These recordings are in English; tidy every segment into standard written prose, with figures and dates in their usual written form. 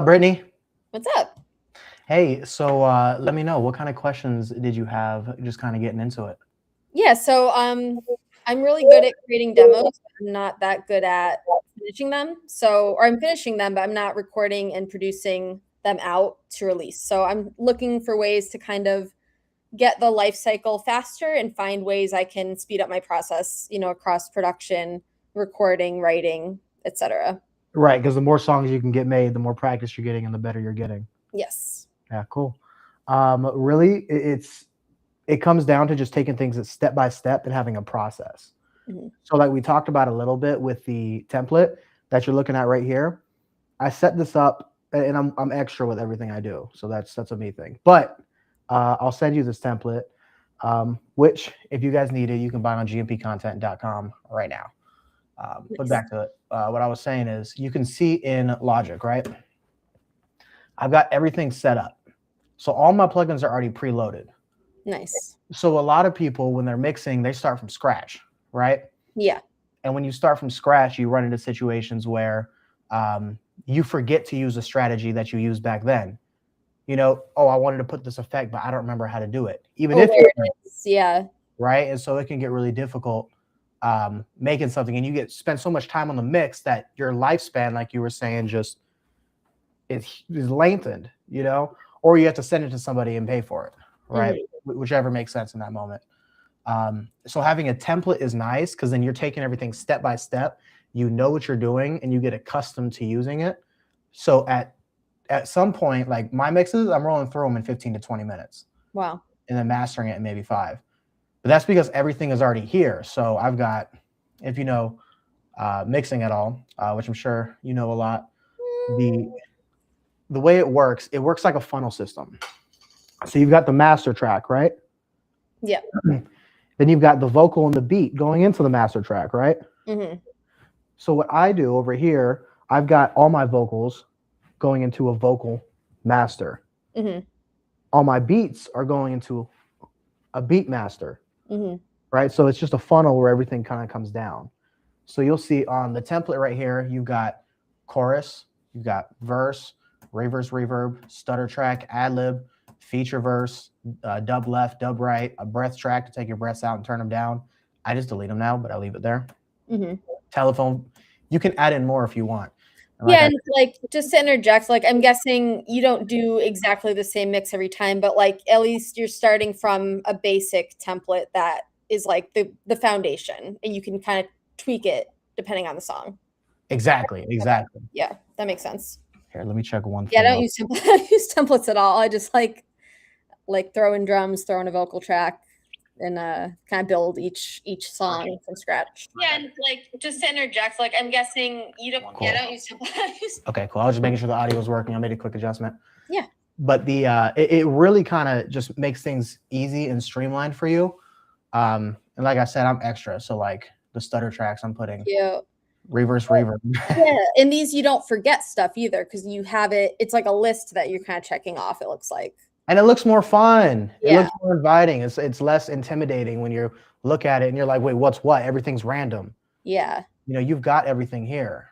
Brittany? What's up? Hey, so let me know, what kind of questions did you have just kind of getting into it? Yeah, so I'm really good at creating demos. I'm not that good at finishing them. Or I'm finishing them, but I'm not recording and producing them out to release. So I'm looking for ways to kind of get the life cycle faster and find ways I can speed up my process, across production, recording, writing, etc. Right, because the more songs you can get made, the more practice you're getting and the better you're getting. Yes. Yeah, cool. Really, it comes down to just taking things step by step and having a process. Mm-hmm. So like we talked about a little bit with the template that you're looking at right here. I set this up and I'm extra with everything I do. So that's a me thing. But I'll send you this template, which if you guys need it, you can buy on gmpcontent.com right now. Nice. But back to it. What I was saying is you can see in Logic, right? I've got everything set up. So all my plugins are already preloaded. Nice. So a lot of people, when they're mixing, they start from scratch, right? Yeah. And when you start from scratch, you run into situations where you forget to use a strategy that you used back then. Oh, I wanted to put this effect, but I don't remember how to do it. Even if it is. Yeah. Right. And so it can get really difficult making something, and you spend so much time on the mix that your lifespan, like you were saying, just is lengthened, or you have to send it to somebody and pay for it. Right. Mm-hmm. Whichever makes sense in that moment. So having a template is nice because then you're taking everything step by step. You know what you're doing and you get accustomed to using it. So at some point, like my mixes, I'm rolling through them in 15 to 20 minutes. Wow. And then mastering it in maybe 5. But that's because everything is already here. So I've got, if you know mixing at all, which I'm sure you know a lot, the way it works like a funnel system. So you've got the master track, right? Yeah. Then you've got the vocal and the beat going into the master track, right? Mm-hmm. So what I do over here, I've got all my vocals going into a vocal master. Mm-hmm. All my beats are going into a beat master, mm-hmm. right? So it's just a funnel where everything kind of comes down. So you'll see on the template right here, you've got chorus, you've got verse, reverse, reverb, stutter track, ad-lib, feature verse, dub left, dub right, a breath track to take your breaths out and turn them down. I just delete them now, but I leave it there. Mm-hmm. Telephone, you can add in more if you want. And just to interject, I'm guessing you don't do exactly the same mix every time, but at least you're starting from a basic template that is like the foundation, and you can kind of tweak it depending on the song. Exactly. Yeah, that makes sense. Here, let me check one thing. Yeah, I don't use templates at all. I just like throw in drums, throw in a vocal track, and kind of build each song from scratch. Yeah, and just to interject, I'm guessing you don't. Cool. Yeah, don't use templates. Okay, cool. I was just making sure the audio was working. I made a quick adjustment. Yeah. But it really kind of just makes things easy and streamlined for you. And like I said, I'm extra. So the stutter tracks I'm putting. Yeah. Reverse, reverb. Yeah, and these you don't forget stuff either because you have it. It's like a list that you're kind of checking off. It looks like. And it looks more fun. Yeah. It looks more inviting. It's less intimidating when you look at it and you're like, wait, what's what? Everything's random. Yeah. You've got everything here,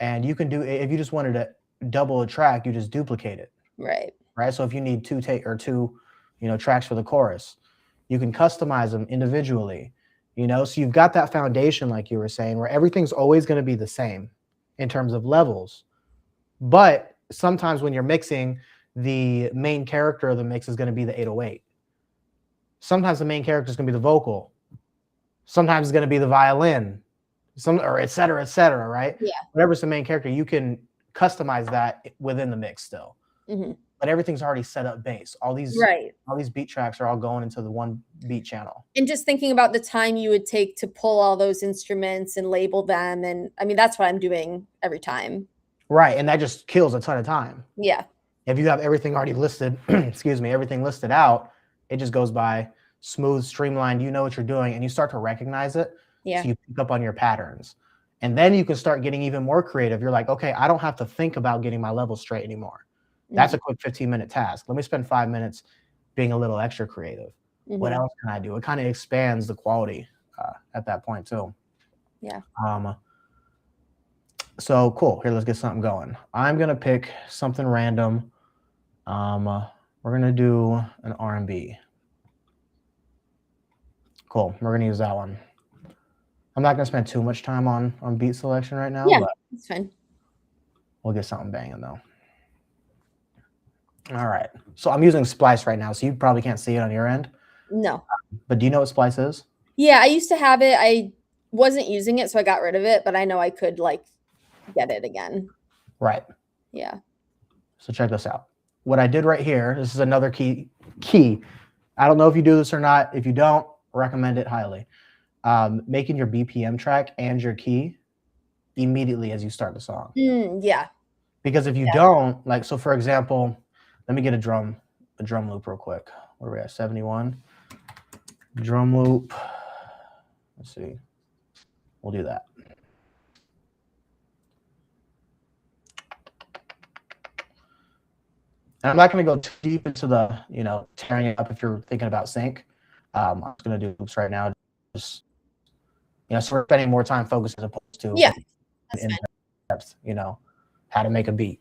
and you can do, if you just wanted to double a track, you just duplicate it. Right. Right. So if you need two tracks for the chorus, you can customize them individually, so you've got that foundation, like you were saying, where everything's always going to be the same in terms of levels. But sometimes when you're mixing, the main character of the mix is going to be the 808. Sometimes the main character is going to be the vocal. Sometimes it's going to be the violin, or et cetera, right? Yeah. Whatever's the main character, you can customize that within the mix still. Mm-hmm. But everything's already set up base. All these beat tracks are all going into the one beat channel. And just thinking about the time you would take to pull all those instruments and label them. And I mean, that's what I'm doing every time. Right. And that just kills a ton of time. Yeah. If you have everything already listed, everything listed out, it just goes by smooth, streamlined. You know what you're doing and you start to recognize it. Yeah. So you pick up on your patterns. And then you can start getting even more creative. You're like, okay, I don't have to think about getting my levels straight anymore. That's a quick 15-minute task. Let me spend 5 minutes being a little extra creative. Mm-hmm. What else can I do? It kind of expands the quality at that point too. Yeah. So cool. Here, let's get something going. I'm gonna pick something random. We're gonna do an R&B. Cool. We're gonna use that one. I'm not gonna spend too much time on beat selection right now, Yeah, but that's fine. we'll get something banging though. All right. So I'm using Splice right now, so you probably can't see it on your end. No. But do you know what Splice is? Yeah, I used to have it. I wasn't using it, so I got rid of it, but I know I could like get it again. Right. Yeah. So check this out. What I did right here, this is another key. I don't know if you do this or not. If you don't, recommend it highly. Making your BPM track and your key immediately as you start the song. Yeah. Because if you don't, like, so for example, let me get a drum loop real quick. Where are we at? 71. Drum loop. Let's see. We'll do that. And I'm not going to go too deep into the, tearing it up if you're thinking about sync. I'm just going to do loops right now. Just, so we're spending more time focused as opposed to in depth, how to make a beat.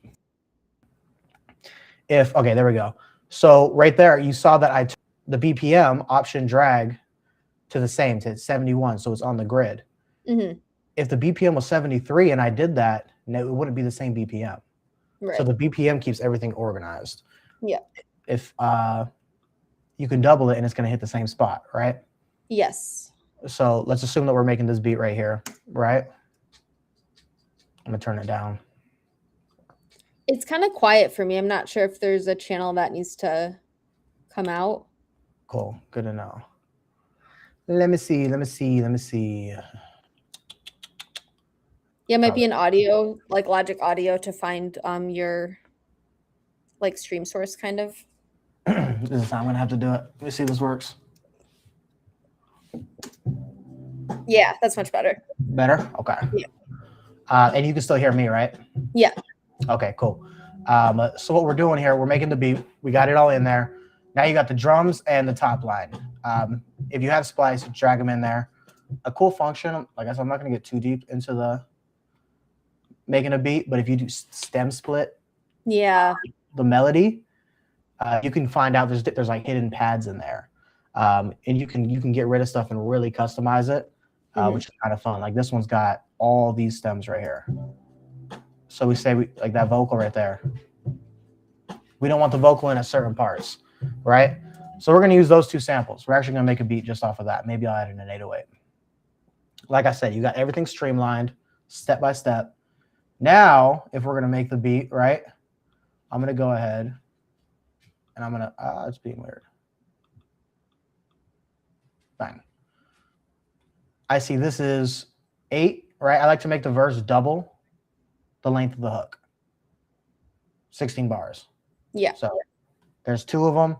Okay, there we go. So right there, you saw that I took the BPM option drag to the same, to 71, so it's on the grid. Mm-hmm. If the BPM was 73 and I did that, no, it wouldn't be the same BPM. Right. So the BPM keeps everything organized. Yeah. If you can double it and it's going to hit the same spot, right? Yes. So let's assume that we're making this beat right here, right? I'm going to turn it down. It's kind of quiet for me. I'm not sure if there's a channel that needs to come out. Cool. Good to know. Let me see. Yeah, it might be an audio, like Logic Audio, to find your like stream source kind of. This is how I'm gonna have to do it. Let me see if this works. Yeah, that's much better. Better? Okay. Yeah. And you can still hear me, right? Yeah. Okay, cool. So what we're doing here, we're making the beat. We got it all in there. Now you got the drums and the top line. If you have Splice, drag them in there. A cool function, like I said, I'm not gonna get too deep into the making a beat, but if you do stem split, the melody, you can find out there's like hidden pads in there, and you can get rid of stuff and really customize it, which is kind of fun. Like this one's got all these stems right here. So we say like that vocal right there. We don't want the vocal in at certain parts, right? So we're gonna use those two samples. We're actually gonna make a beat just off of that. Maybe I'll add in an 808. Like I said, you got everything streamlined, step by step. Now, if we're gonna make the beat, right, I'm gonna go ahead and I'm gonna, it's being weird. Bang. I see this is 8, right? I like to make the verse double the length of the hook. 16 bars. Yeah. So there's 2 of them,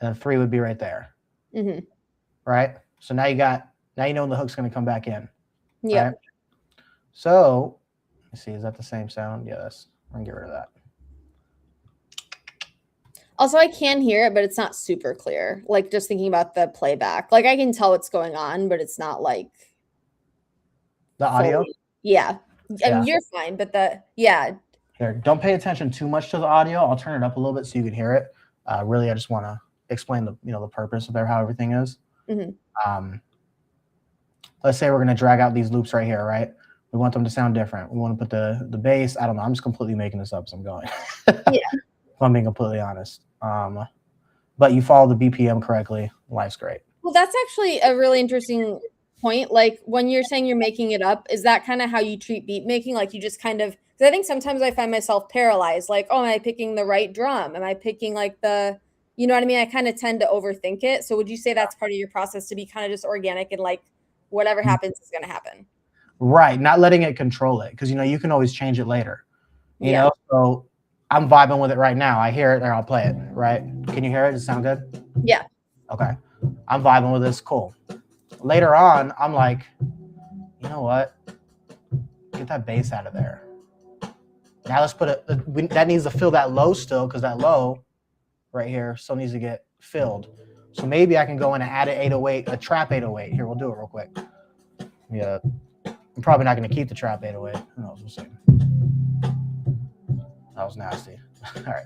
and 3 would be right there. Mm-hmm. Right? So now you know when the hook's gonna come back in. Yeah. Right? So let's see, is that the same sound? Yes. I'm gonna get rid of that. Also, I can hear it, but it's not super clear. Like just thinking about the playback. Like I can tell what's going on, but it's not like the audio. Fully. Yeah. I mean, you're fine, but Here, don't pay attention too much to the audio. I'll turn it up a little bit so you can hear it. Really, I just want to explain the purpose of how everything is. Mm-hmm. Let's say we're gonna drag out these loops right here, right? We want them to sound different. We want to put the bass. I don't know. I'm just completely making this up as I'm going. Yeah. If I'm being completely honest. But you follow the BPM correctly, life's great. Well, that's actually a really interesting point. Like when you're saying you're making it up, is that kind of how you treat beat making? Like you just kind of, because I think sometimes I find myself paralyzed. Like, oh, am I picking the right drum? Am I picking like you know what I mean? I kind of tend to overthink it. So would you say that's part of your process, to be kind of just organic and like whatever happens is going to happen? Right. Not letting it control it. Because, you can always change it later. You know, so I'm vibing with it right now. I hear it there. I'll play it. Right. Can you hear it? Does it sound good? Yeah. Okay. I'm vibing with this. Cool. Later on, I'm like, you know what? Get that bass out of there. Now let's put that needs to fill that low still, because that low right here still needs to get filled. So maybe I can go in and add an 808, a trap 808. Here, we'll do it real quick. Yeah. I'm probably not going to keep the trap 808. Who knows? We'll see. That was nasty. All right.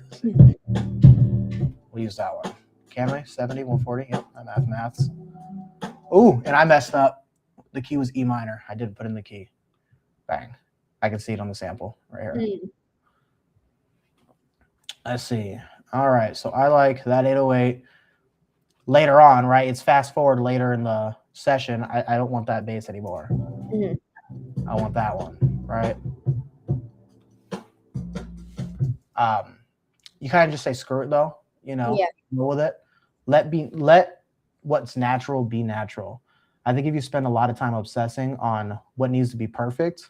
We'll use that one. Can we? 70, 140? Yep, I'm maths. Ooh, and I messed up. The key was E minor. I didn't put in the key. Bang. I can see it on the sample right here. Let's see. All right, so I like that 808. Later on, right? It's fast forward later in the session. I don't want that bass anymore. I want that one, right? You kind of just say screw it though, you know, go with it. Let what's natural be natural. I think if you spend a lot of time obsessing on what needs to be perfect,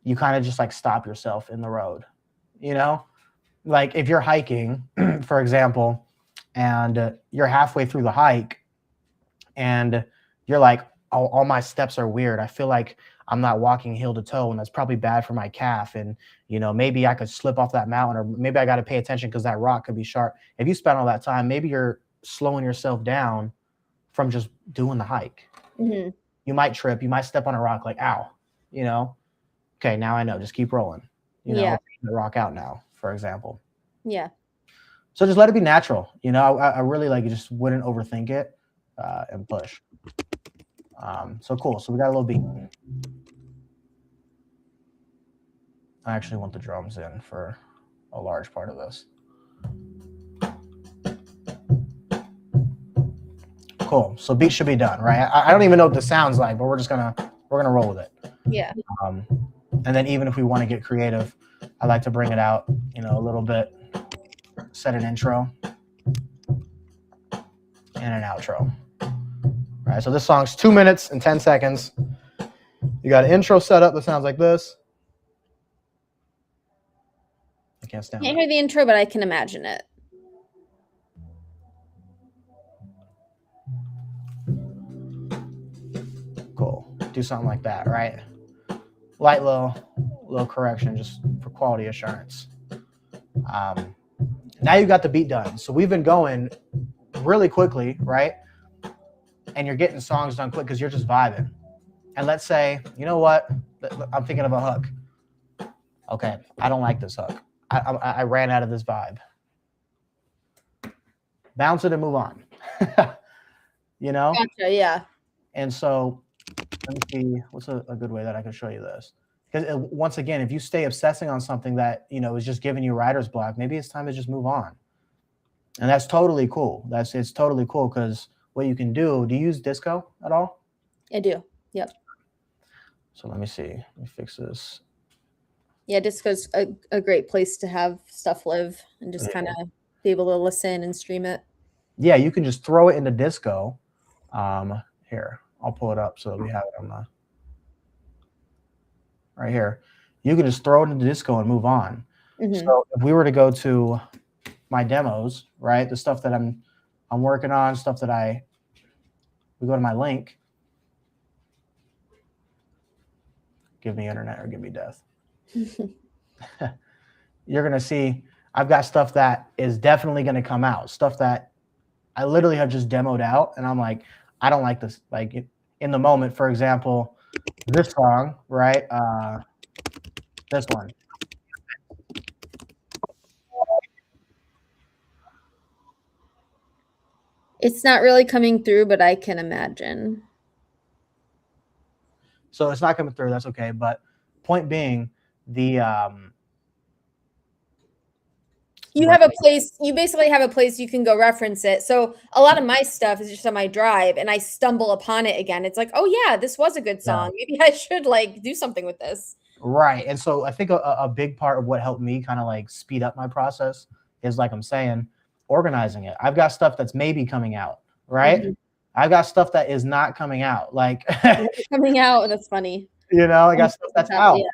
you kind of just like stop yourself in the road, you know? Like if you're hiking, for example, and you're halfway through the hike and you're like, oh, all my steps are weird. I feel like I'm not walking heel to toe, and that's probably bad for my calf. And, you know, maybe I could slip off that mountain, or maybe I got to pay attention because that rock could be sharp. If you spend all that time, maybe you're slowing yourself down from just doing the hike. You might trip, you might step on a rock like, ow, you know? Okay, now I know, just keep rolling. You know, the rock out now, for example. Yeah. So just let it be natural. You know, I really like, you just wouldn't overthink it and push. So cool. So we got a little beat. I actually want the drums in for a large part of this. Cool. So beat should be done, right? I don't even know what this sounds like, but we're gonna roll with it. Yeah. And then even if we want to get creative, I like to bring it out, you know, a little bit, set an intro and an outro. All right. So this song's 2 minutes and 10 seconds. You got an intro set up that sounds like this. I can't stand it. Can't hear the intro, but I can imagine it. Cool. Do something like that, right? Light little correction just for quality assurance. Now you got the beat done. So we've been going really quickly, right? And you're getting songs done quick because you're just vibing. And let's say, you know what? I'm thinking of a hook. Okay, I don't like this hook. I ran out of this vibe. Bounce it and move on. You know? Gotcha, yeah. And so let me see, what's a good way that I can show you this? Because once again, if you stay obsessing on something that, you know, is just giving you writer's block, maybe it's time to just move on. And that's totally cool. It's totally cool because what you can do you use Disco at all? I do. Yep. So let me see. Let me fix this. Yeah, Disco's a great place to have stuff live and just kind of be able to listen and stream it. Yeah, you can just throw it into Disco. Here, I'll pull it up so that we have it on the right here. You can just throw it into Disco and move on. So if we were to go to my demos, right, the stuff that I'm working on, stuff that we go to my link. Give me internet or give me death. You're going to see I've got stuff that is definitely going to come out, stuff that I literally have just demoed out. And I'm like, I don't like this. Like in the moment, for example, this song, right? This one. It's not really coming through, but I can imagine. So it's not coming through. That's okay. But point being, you have a place, you basically have a place you can go reference it. So a lot of my stuff is just on my drive and I stumble upon it again. It's like, oh yeah, this was a good song. Yeah. Maybe I should like do something with this. Right. And so I think a big part of what helped me kind of like speed up my process is, like I'm saying, organizing it. I've got stuff that's maybe coming out, right? I've got stuff that is not coming out. Like coming out, that's funny. You know, I got stuff that's out. Yeah.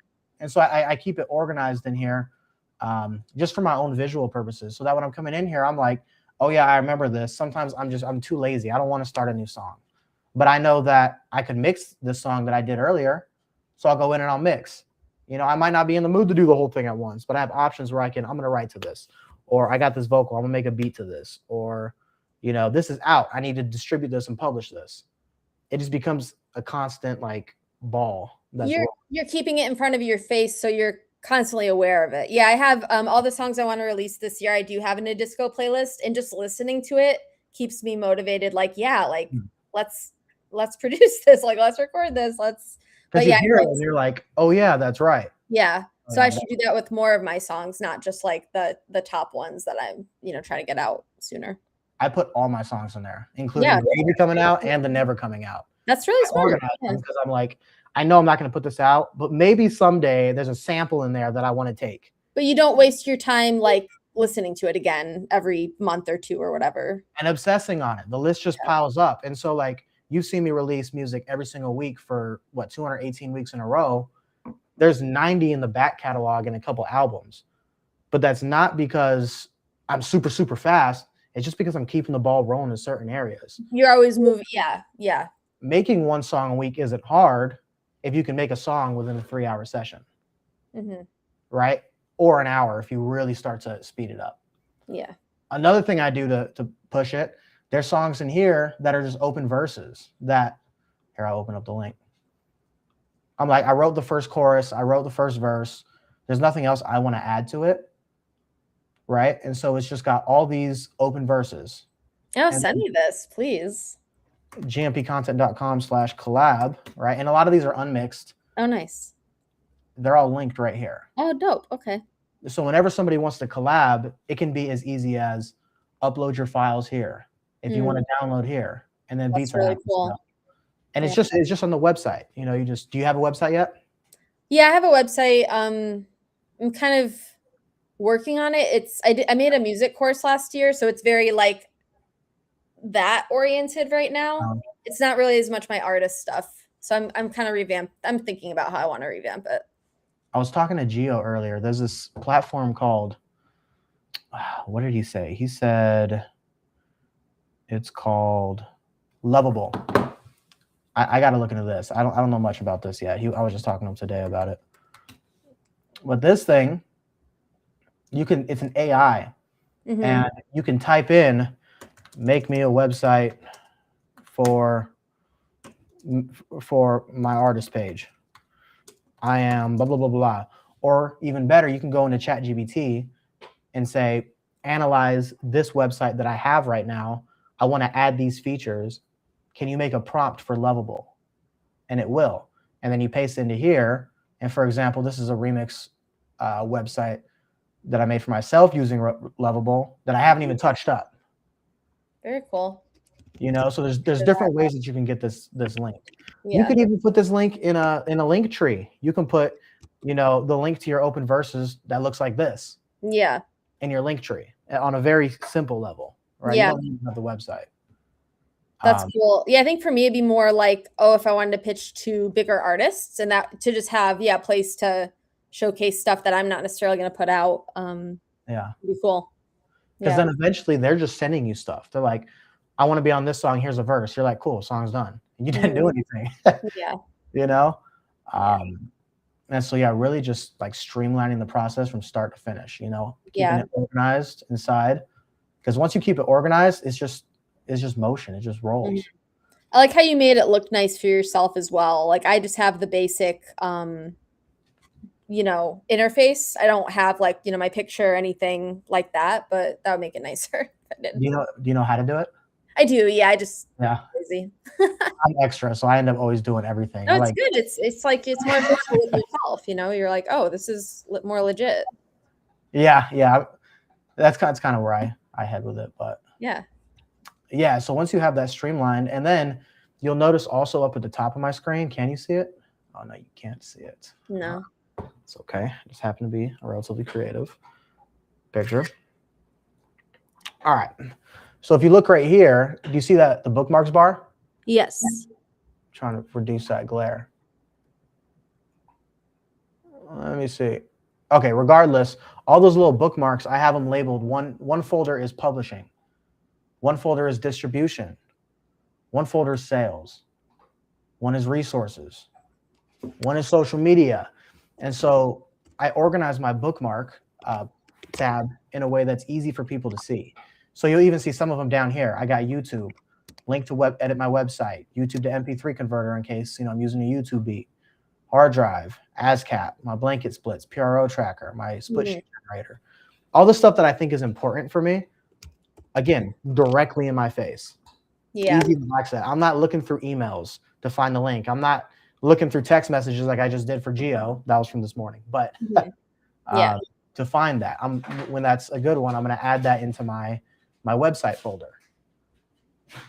And so I keep it organized in here. Just for my own visual purposes, so that when I'm coming in here, I'm like, oh yeah, I remember this. Sometimes I'm too lazy. I don't want to start a new song, but I know that I could mix this song that I did earlier. So I'll go in and I'll mix. You know, I might not be in the mood to do the whole thing at once, but I have options where I'm going to write to this, or I got this vocal, I'm gonna make a beat to this, or, you know, this is out, I need to distribute this and publish this. It just becomes a constant like ball. You're keeping it in front of your face, so you're constantly aware of it. Yeah, I have all the songs I want to release this year. I do have in a disco playlist, and just listening to it keeps me motivated. Like, yeah, like let's produce this, like let's record this, let's. Because But you yeah, hear it and you're like, oh yeah, that's right. yeah. Oh, So yeah, I should do that with more of my songs, not just like the top ones that I'm, trying to get out sooner. I put all my songs in there, including Yeah, the baby coming out and the never coming out. that's really I smart. organize Yeah. them because I'm like, I know I'm not going to put this out, but maybe someday there's a sample in there that I want to take. But you don't waste your time like listening to it again every month or two or whatever. And obsessing on it. The list just Yeah. piles up. And so like you've seen me release music every single week for what, 218 weeks in a row. There's 90 in the back catalog and a couple albums. But that's not because I'm super, super fast. It's just because I'm keeping the ball rolling in certain areas. You're always moving. Yeah. Yeah. Making one song a week isn't hard if you can make a song within a 3-hour session. Mm-hmm. Right? Or an hour if you really start to speed it up. Yeah. Another thing I do to push it, there's songs in here that are just open verses that, here, I'll open up the link. I'm like, I wrote the first chorus, I wrote the first verse. There's nothing else I want to add to it. Right? And so it's just got all these open verses. Oh, send me this, please. gmpcontent.com/collab, right? And a lot of these are unmixed. Oh, nice. They're all linked right here. Oh, dope. Okay. So whenever somebody wants to collab, it can be as easy as upload your files here. If you want to download here, and then beats are really cool. And it's just on the website. Do you have a website yet? Yeah, I have a website. I'm kind of working on it. I made a music course last year, so it's very like that oriented right now. It's not really as much my artist stuff. So I'm kind of I'm thinking about how I want to revamp it. I was talking to Gio earlier. There's this platform called, what did he say? He said it's called Lovable. I got to look into this. I don't know much about this yet. I was just talking to him today about it. But this thing, it's an AI, and you can type in, make me a website for my artist page. I am blah, blah, blah, blah. Or even better, you can go into ChatGPT and say, analyze this website that I have right now. I want to add these features. Can you make a prompt for Lovable? And it will. And then you paste into here. And for example, this is a remix website that I made for myself using Lovable that I haven't even touched up. Very cool. So there's different ways that you can get this link. Yeah. You could even put this link in a link tree. You can put, the link to your open verses that looks like this. Yeah. In your link tree on a very simple level, right? Yeah. You don't even have the website. That's cool. Yeah, I think for me it'd be more like, if I wanted to pitch to bigger artists and that to just have a place to showcase stuff that I'm not necessarily going to put out. It'd be cool. Because then eventually they're just sending you stuff. They're like, I want to be on this song. Here's a verse. You're like, cool, song's done. And you didn't do anything. Yeah. And so really just like streamlining the process from start to finish. Keeping it organized inside. Because once you keep it organized, it's just motion. It just rolls. I like how you made it look nice for yourself as well. Like I just have the basic interface. I don't have like, my picture or anything like that, but that would make it nicer. Do you know how to do it? I do. Yeah. Busy. I'm extra, so I end up always doing everything. No, it's good. It's like, it's more personal with yourself, you're like, oh, this is more legit. Yeah. That's kind of where I head with it, but yeah. So once you have that streamlined, and then you'll notice also up at the top of my screen, can you see it? Oh no, you can't see it. No. It's okay. I just happen to be a relatively creative picture. All right. So if you look right here, do you see that the bookmarks bar? Yes. I'm trying to reduce that glare. Let me see. Okay, regardless, all those little bookmarks, I have them labeled. One folder is publishing. One folder is distribution. One folder is sales. One is resources. One is social media. And so I organize my bookmark tab in a way that's easy for people to see. So you'll even see some of them down here. I got YouTube, link to edit my website, YouTube to MP3 converter in case I'm using a YouTube beat. hard drive, ASCAP, my blanket splits, PRO tracker, my split Mhm. sheet generator, all the stuff that I think is important for me. Again, directly in my face. Yeah. Easy to access. I'm not looking through emails to find the link. I'm not looking through text messages like I just did for Geo. That was from this morning. But Mhm. Yeah. to find that, when that's a good one, I'm going to add that into my website folder.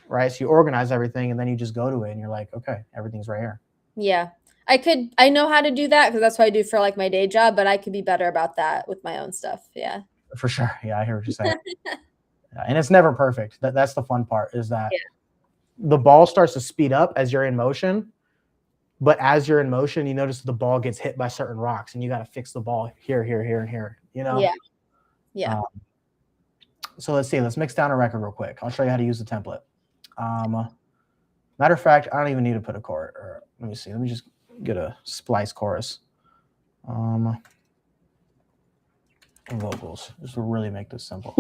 Right? So you organize everything and then you just go to it and you're like, okay, everything's right here. Yeah. I know how to do that because that's what I do for like my day job, but I could be better about that with my own stuff. Yeah. For sure. Yeah, I hear what you're saying. Yeah, and it's never perfect. That's the fun part, is that the ball starts to speed up as you're in motion. But as you're in motion, you notice the ball gets hit by certain rocks and you got to fix the ball here, here, here, and here, you know? Yeah. Yeah. So let's see. Let's mix down a record real quick. I'll show you how to use the template. Matter of fact, I don't even need to put a chorus. Or let me see. Let me just get a splice chorus. Vocals. Just to really make this simple.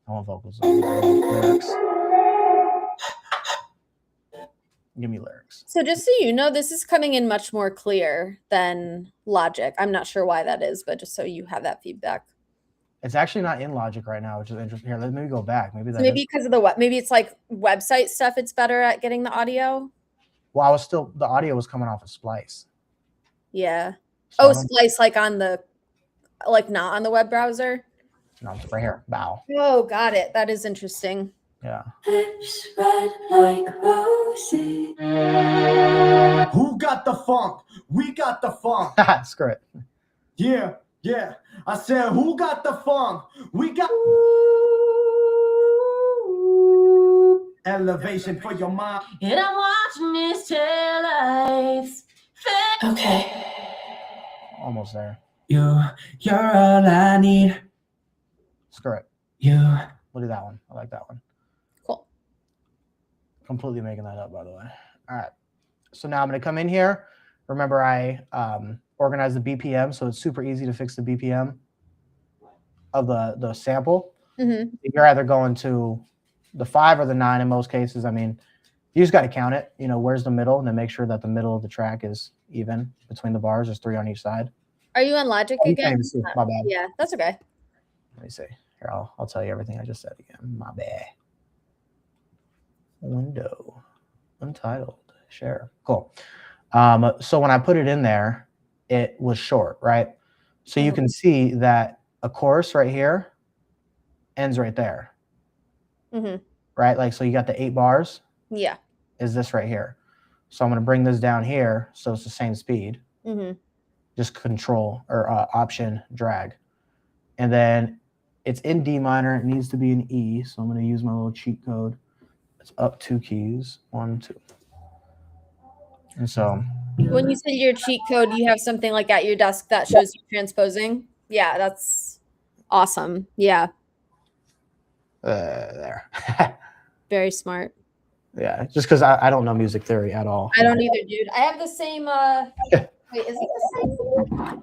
I want vocals. Lyrics. Give me lyrics. So just so you know, this is coming in much more clear than Logic. I'm not sure why that is, but just so you have that feedback. It's actually not in Logic right now, which is interesting. Here, let me go back. Maybe that. So maybe because of the what? Maybe it's like website stuff. It's better at getting the audio. Well, the audio was coming off of Splice. Yeah. So Splice, like not on the web browser. No, it's right here. Bow. Oh, got it. That is interesting. Yeah. Lips red like roses. Who got the funk? We got the funk. Screw it. Yeah. I said, who got the funk? We got elevation for your mind. And I'm watching this tail lights. Okay. Almost there. You're all I need. Screw it. We'll do that one. I like that one. Cool. Completely making that up, by the way. All right. So now I'm going to come in here. Remember, I organized the BPM, so it's super easy to fix the BPM of the sample. Mm-hmm. You're either going to the 5 or the 9 in most cases. I mean, you just got to count it. You know, where's the middle, and then make sure that the middle of the track is even between the bars. There's 3 on each side. Are you on Logic You again? can't even see. My bad. Yeah, that's okay. Let me see. Here, I'll tell you everything I just said again. My bad. Window. Untitled. Share. Cool. So when I put it in there, it was short, right? So you can see that a chorus right here ends right there. Mm-hmm. Right? Like, so you got the 8 bars. Yeah. Is this right here. So I'm going to bring this down here so it's the same speed. Mm-hmm. Just control or option drag. And then it's in D minor. It needs to be in E. So I'm going to use my little cheat code. It's up 2 keys. 1, 2. And so when you say your cheat code, you have something like at your desk that shows you transposing. Yeah, that's awesome. Yeah. There. Very smart. Yeah, just because I don't know music theory at all. I don't either, dude. I have the same wait, is it the same?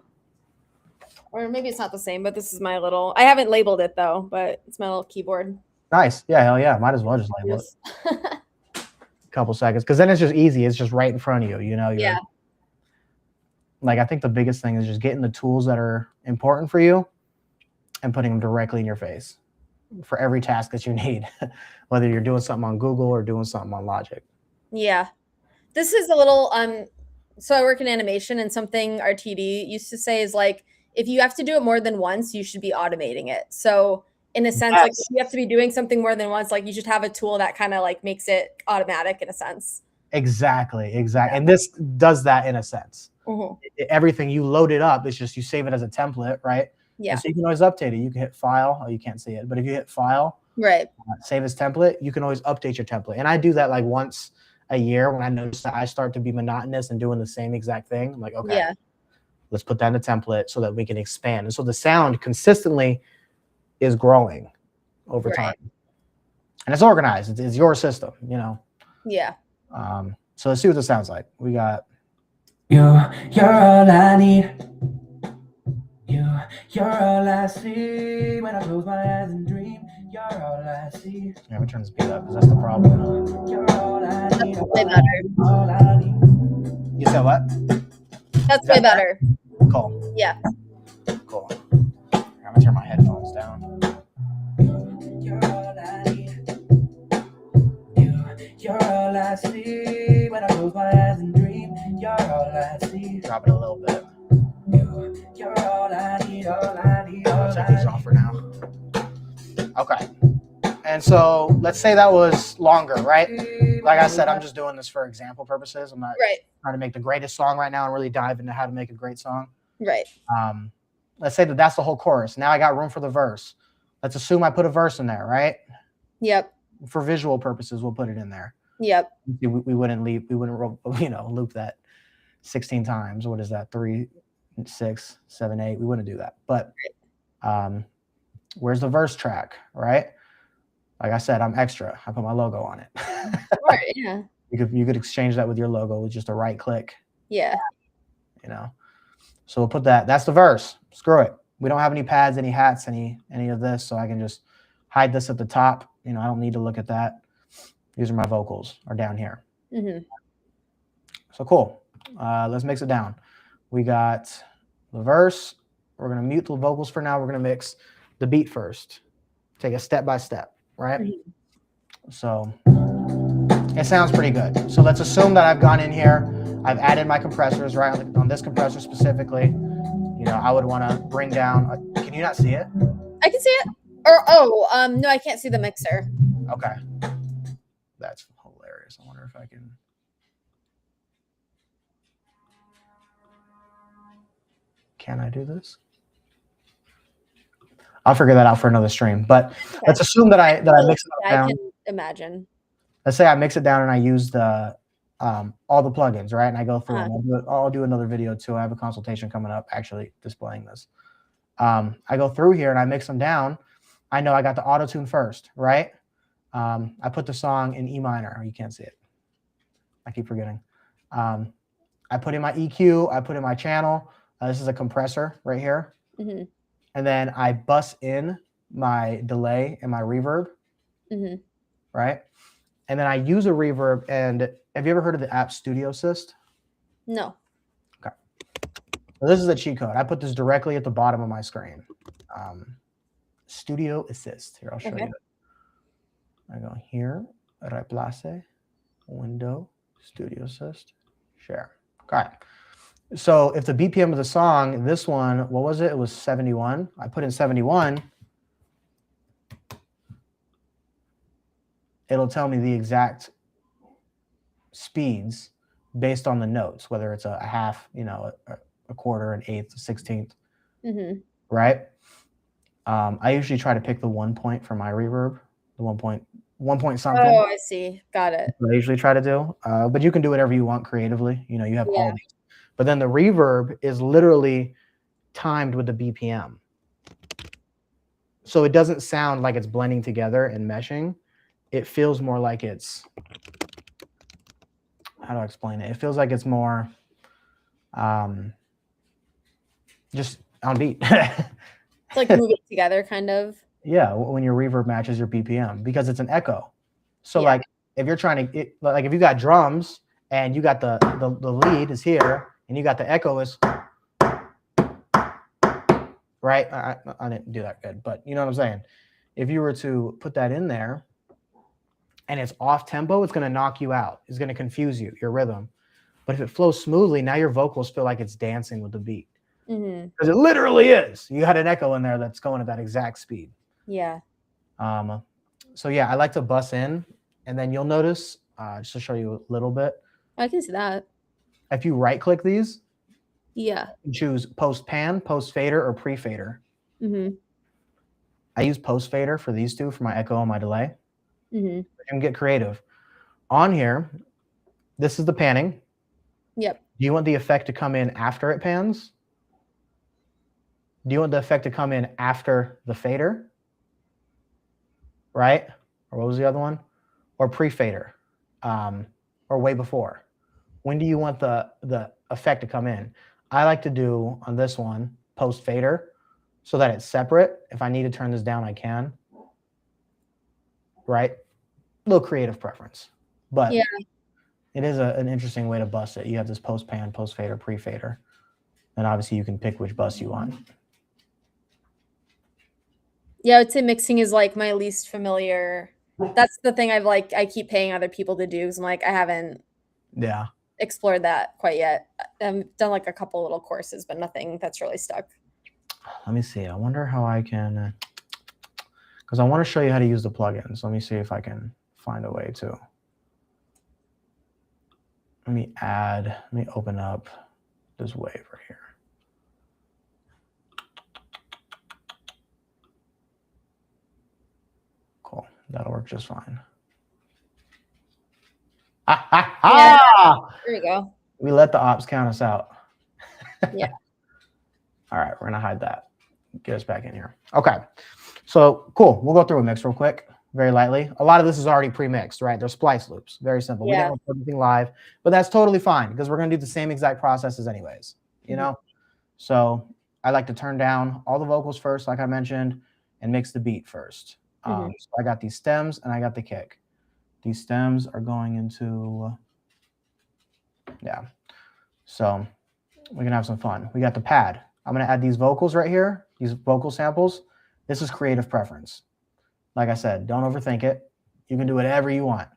Or maybe it's not the same, but this is my little, I haven't labeled it though, but it's my little keyboard. Nice. Yeah, hell yeah. Might as well just label it. Couple seconds, because then it's just easy. It's just right in front of you, you know. Yeah. Like, I think the biggest thing is just getting the tools that are important for you and putting them directly in your face for every task that you need, whether you're doing something on Google or doing something on Logic. Yeah. This is a little so I work in animation, and something our TD used to say is like, if you have to do it more than once, you should be automating it. So in a sense, like, if you have to be doing something more than once, like, you should have a tool that kind of like makes it automatic in a sense. Exactly. Yeah. And this does that in a sense. Mm-hmm. Everything you load it up, it's just you save it as a template, right? Yeah. And so you can always update it. You can hit file. Oh, you can't see it, but if you hit file, right, save as template, you can always update your template. And I do that like once a year when I notice that I start to be monotonous and doing the same exact thing. I'm like, okay, yeah, let's put that in a template so that we can expand. And so the sound consistently is growing over time. And it's organized. It's your system, you know? Yeah. So let's see what this sounds like. We got. You're all I need. You're all I see when I close my eyes and dream. You're all I see. Let me turn this beat up because that's the problem. You're all I need. Way better. All I need. You said what? That's Is that way better. Cool. Yeah. Cool. I'm gonna turn my headphones down. You're all I need. You're all I see when I close my eyes and dream. You're all I see. Drop it a little bit. You're all I need. All I need. All I'll take I these off for now. Okay. And so let's say that was longer, right? Like I said, I'm just doing this for example purposes. I'm not Right. trying to make the greatest song right now and really dive into how to make a great song. Right. Let's say that that's the whole chorus. Now I got room for the verse. Let's assume I put a verse in there, right? Yep. For visual purposes, we'll put it in there. Yep. We wouldn't leave. We wouldn't, loop that 16 times. What is that? 3, 6, 7, 8. We wouldn't do that. But where's the verse track, right? Like I said, I'm extra. I put my logo on it. Right. Yeah. You could exchange that with your logo with just a right click. Yeah. So we'll put that. That's the verse. Screw it. We don't have any pads, any hats, any of this. So I can just hide this at the top. I don't need to look at that. These are my vocals, are down here. Mm-hmm. So cool. Let's mix it down. We got the verse. We're going to mute the vocals for now. We're going to mix the beat first. Take it step by step, right? Mm-hmm. So it sounds pretty good. So let's assume that I've gone in here. I've added my compressors, right? On this compressor specifically, I would want to bring down. Can you not see it? I can see it. No, I can't see the mixer. Okay. That's hilarious. I wonder if I can. Can I do this? I'll figure that out for another stream. But okay. Let's assume that I mix it down. I can imagine. Let's say I mix it down and I use the all the plugins, right? And I go through them. I'll do another video too. I have a consultation coming up actually displaying this. I go through here and I mix them down. I know I got the auto tune first, right? I put the song in E minor. You can't see it. I keep forgetting. I put in my EQ. I put in my channel. This is a compressor right here. Mm-hmm. And then I bus in my delay and my reverb, mm-hmm. right? And then I use a reverb. And have you ever heard of the app Studio Assist? No. Okay. So this is a cheat code. I put this directly at the bottom of my screen. Studio Assist. Here, I'll show you. I go here, replace, window, Studio Assist, share. Okay. So if the BPM of the song, this one, what was it? It was 71. I put in 71. It'll tell me the exact speeds based on the notes, whether it's a half, a quarter, an eighth, a 16th, mm-hmm. right? I usually try to pick the 1 point for my reverb, the 1 point something. Oh, I see. Got it. I usually try to do, but you can do whatever you want creatively. You have all these. But then the reverb is literally timed with the BPM. So it doesn't sound like it's blending together and meshing. It feels more like it's, how do I explain it? It feels like it's more just on beat. It's like moving together kind of. Yeah, when your reverb matches your BPM because it's an echo. So like if you're trying to, like if you got drums and you got the lead is here and you got the echo is, right? I didn't do that good, but you know what I'm saying? If you were to put that in there and it's off tempo, it's going to knock you out. It's going to confuse you, your rhythm. But if it flows smoothly, now your vocals feel like it's dancing with the beat. Because it literally is. You got an echo in there that's going at that exact speed. Yeah. So yeah, I like to bus in, and then you'll notice, just to show you a little bit. I can see that. If you right click these, you choose post pan, post fader, or pre fader. Mm-hmm. I use post fader for these two for my echo and my delay. Mm-hmm. You can get creative. On here, this is the panning. Yep. Do you want the effect to come in after it pans? Do you want the effect to come in after the fader? Right? Or what was the other one? Or pre-fader, or way before. When do you want the effect to come in? I like to do on this one post-fader so that it's separate. If I need to turn this down, I can. right? A little creative preference, but Yeah. it is an interesting way to bus it. You have this post pan, post fader, pre fader, and obviously you can pick which bus you want. Yeah, I would say mixing is like my least familiar. That's the thing I keep paying other people to do because I'm like, I haven't explored that quite yet. I've done like a couple little courses, but nothing that's really stuck. Let me see. I wonder how I can, because I want to show you how to use the plugins. Let me see if I can find a way to. Let me open up this wave right here. Cool. That'll work just fine. Yeah, there we go. We let the ops count us out. Yeah. All right, we're gonna hide that. Get us back in here. Okay, so cool. We'll go through a mix real quick, very lightly. A lot of this is already pre-mixed, right? They're splice loops, very simple. Yeah. We didn't put anything live, but that's totally fine because we're gonna do the same exact processes anyways, you know? So I like to turn down all the vocals first, like I mentioned, and mix the beat first. So I got these stems and I got the kick. These stems are going into, yeah. So we're gonna have some fun. We got the pad. I'm gonna add these vocals right here, these vocal samples. This is creative preference. Like I said, don't overthink it. You can do whatever you want.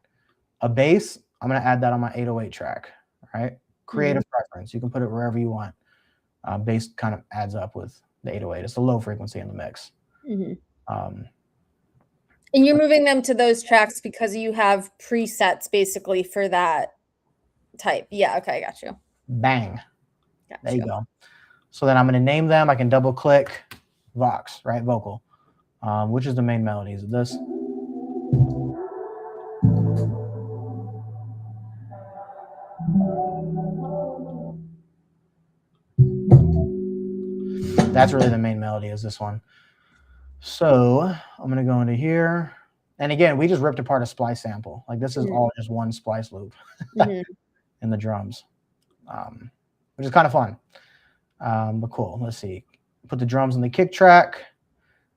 A bass, I'm gonna add that on my 808 track, right? Creative preference. You can put it wherever you want. Bass kind of adds up with the 808. It's a low frequency in the mix. And you're moving them to those tracks because you have presets basically for that type. Yeah, okay, I got you. Bang. There you go. So then I'm going to name them. I can double click Vox, right? Vocal, which is the main melodies of this. That's really the main melody is this one. So I'm going to go into here. And again, we just ripped apart a splice sample. Like this is all just one splice loop in the drums, which is kind of fun. But cool. Let's see. Put the drums on the kick track.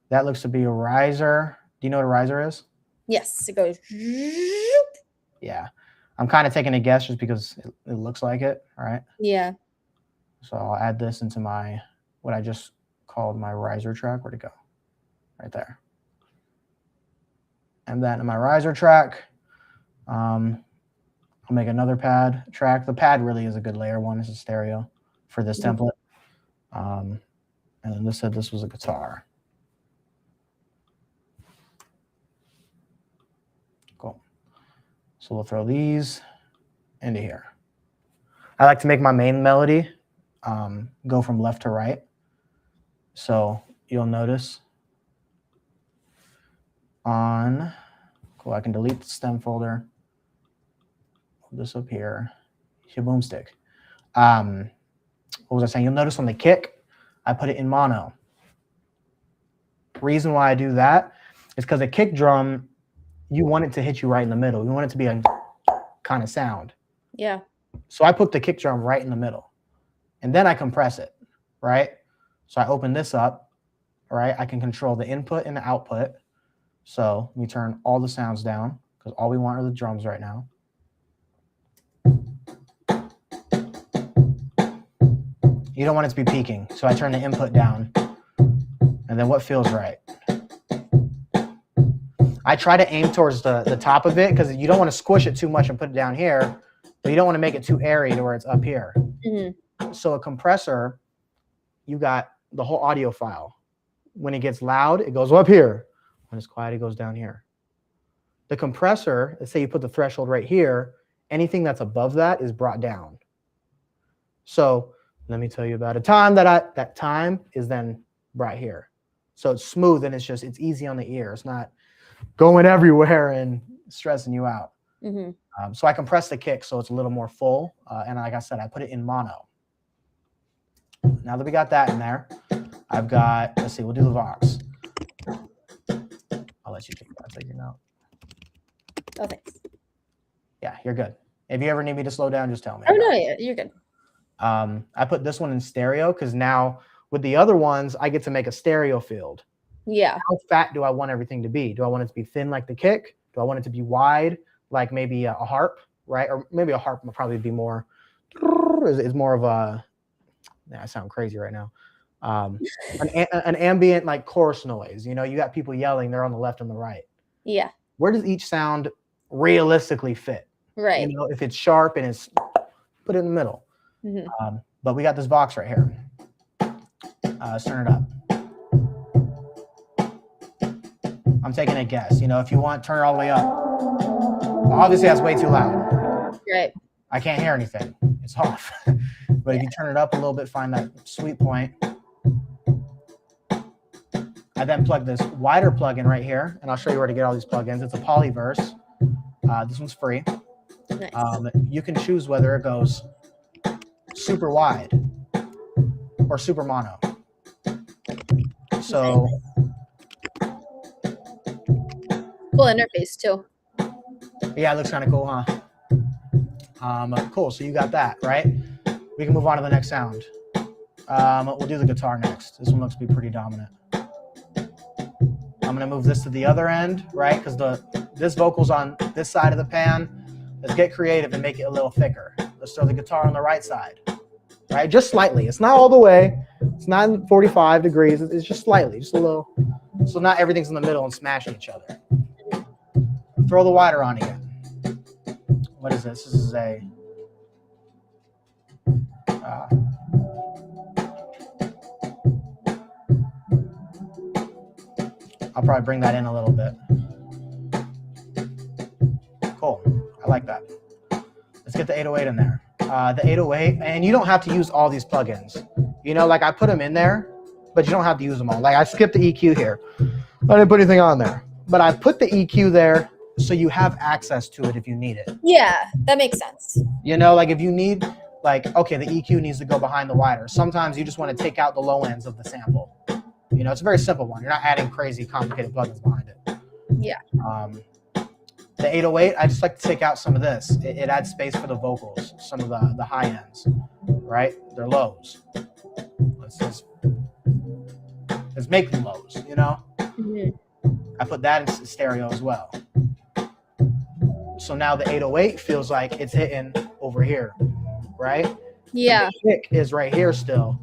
That looks to be a riser. Do you know what a riser is? Yes, it goes. Yeah. I'm kind of taking a guess just because it looks like it, right? Yeah. So I'll add this into my, what I just called my riser track. Where'd it go? Right there. And then in my riser track, I'll make another pad track. The pad really is a good layer one. It's a stereo for this template. And then this said this was a guitar. Cool. So we'll throw these into here. I like to make my main melody go from left to right. So you'll notice on, cool, I can delete the stem folder. Put this up here. Boom stick. What was I saying? You'll notice on the kick, I put it in mono. Reason why I do that is because a kick drum, you want it to hit you right in the middle. You want it to be a kind of sound. Yeah. So I put the kick drum right in the middle and then I compress it, right? So I open this up, right? I can control the input and the output. So we turn all the sounds down because all we want are the drums right now. You don't want it to be peaking. So I turn the input down and then what feels right. I try to aim towards the top of it because you don't want to squish it too much and put it down here, but you don't want to make it too airy to where it's up here. So a compressor, you got the whole audio file. When it gets loud, it goes up here. When it's quiet, it goes down here. The compressor, let's say you put the threshold right here, anything that's above that is brought down. So let me tell you about a time that time is then right here. So it's smooth and it's easy on the ear. It's not going everywhere and stressing you out. So I compress the kick so it's a little more full. And like I said, I put it in mono. Now that we got that in there, I've got, let's see, we'll do the Vox. I'll let you take that. Take your note. Oh, thanks. Yeah, you're good. If you ever need me to slow down, just tell me. Oh, no, yeah, you're good. I put this one in stereo because now with the other ones, I get to make a stereo field. Yeah. How fat do I want everything to be? Do I want it to be thin like the kick? Do I want it to be wide, like maybe a harp, right? Or maybe a harp would probably be more, is more of a, I sound crazy right now. An ambient like chorus noise. You know, you got people yelling, they're on the left and the right. Yeah. Where does each sound realistically fit? Right. You know, if it's sharp and it's, put it in the middle. But we got this box right here. Let's turn it up. I'm taking a guess. You know, if you want, turn it all the way up. Obviously, that's way too loud. Right. I can't hear anything. It's off. But if you turn it up a little bit, find that sweet point. I then plug this wider plugin right here, and I'll show you where to get all these plugins. It's a Polyverse. This one's free. Nice. You can choose whether it goes super wide or super mono. So cool interface too. yeah, it looks kind of cool, huh? Cool. So you got that, right? We can move on to the next sound. We'll do the guitar next. This one looks to be pretty dominant. I'm gonna move this to the other end, right? Because this vocal's on this side of the pan. Let's get creative and make it a little thicker. Let's throw the guitar on the right side, right? Just slightly. It's not all the way. It's not 45 degrees. It's just slightly, just a little. So not everything's in the middle and smashing each other. Throw the wider on again. What is this? This is a. I'll probably bring that in a little bit. Cool. I like that. Let's get the 808 in there. The 808, and you don't have to use all these plugins. You know, like I put them in there, but you don't have to use them all. Like I skipped the EQ here. I didn't put anything on there, but I put the EQ there so you have access to it if you need it. Yeah, that makes sense. You know, like if you need, like, okay, the EQ needs to go behind the wider. Sometimes you just want to take out the low ends of the sample. You know, it's a very simple one. You're not adding crazy complicated plugins behind it. Yeah. The 808, I just like to take out some of this. It adds space for the vocals, some of the high ends, right? They're lows. Let's make them lows, you know? I put that in stereo as well. So now the 808 feels like it's hitting over here, right? Yeah. The kick is right here still.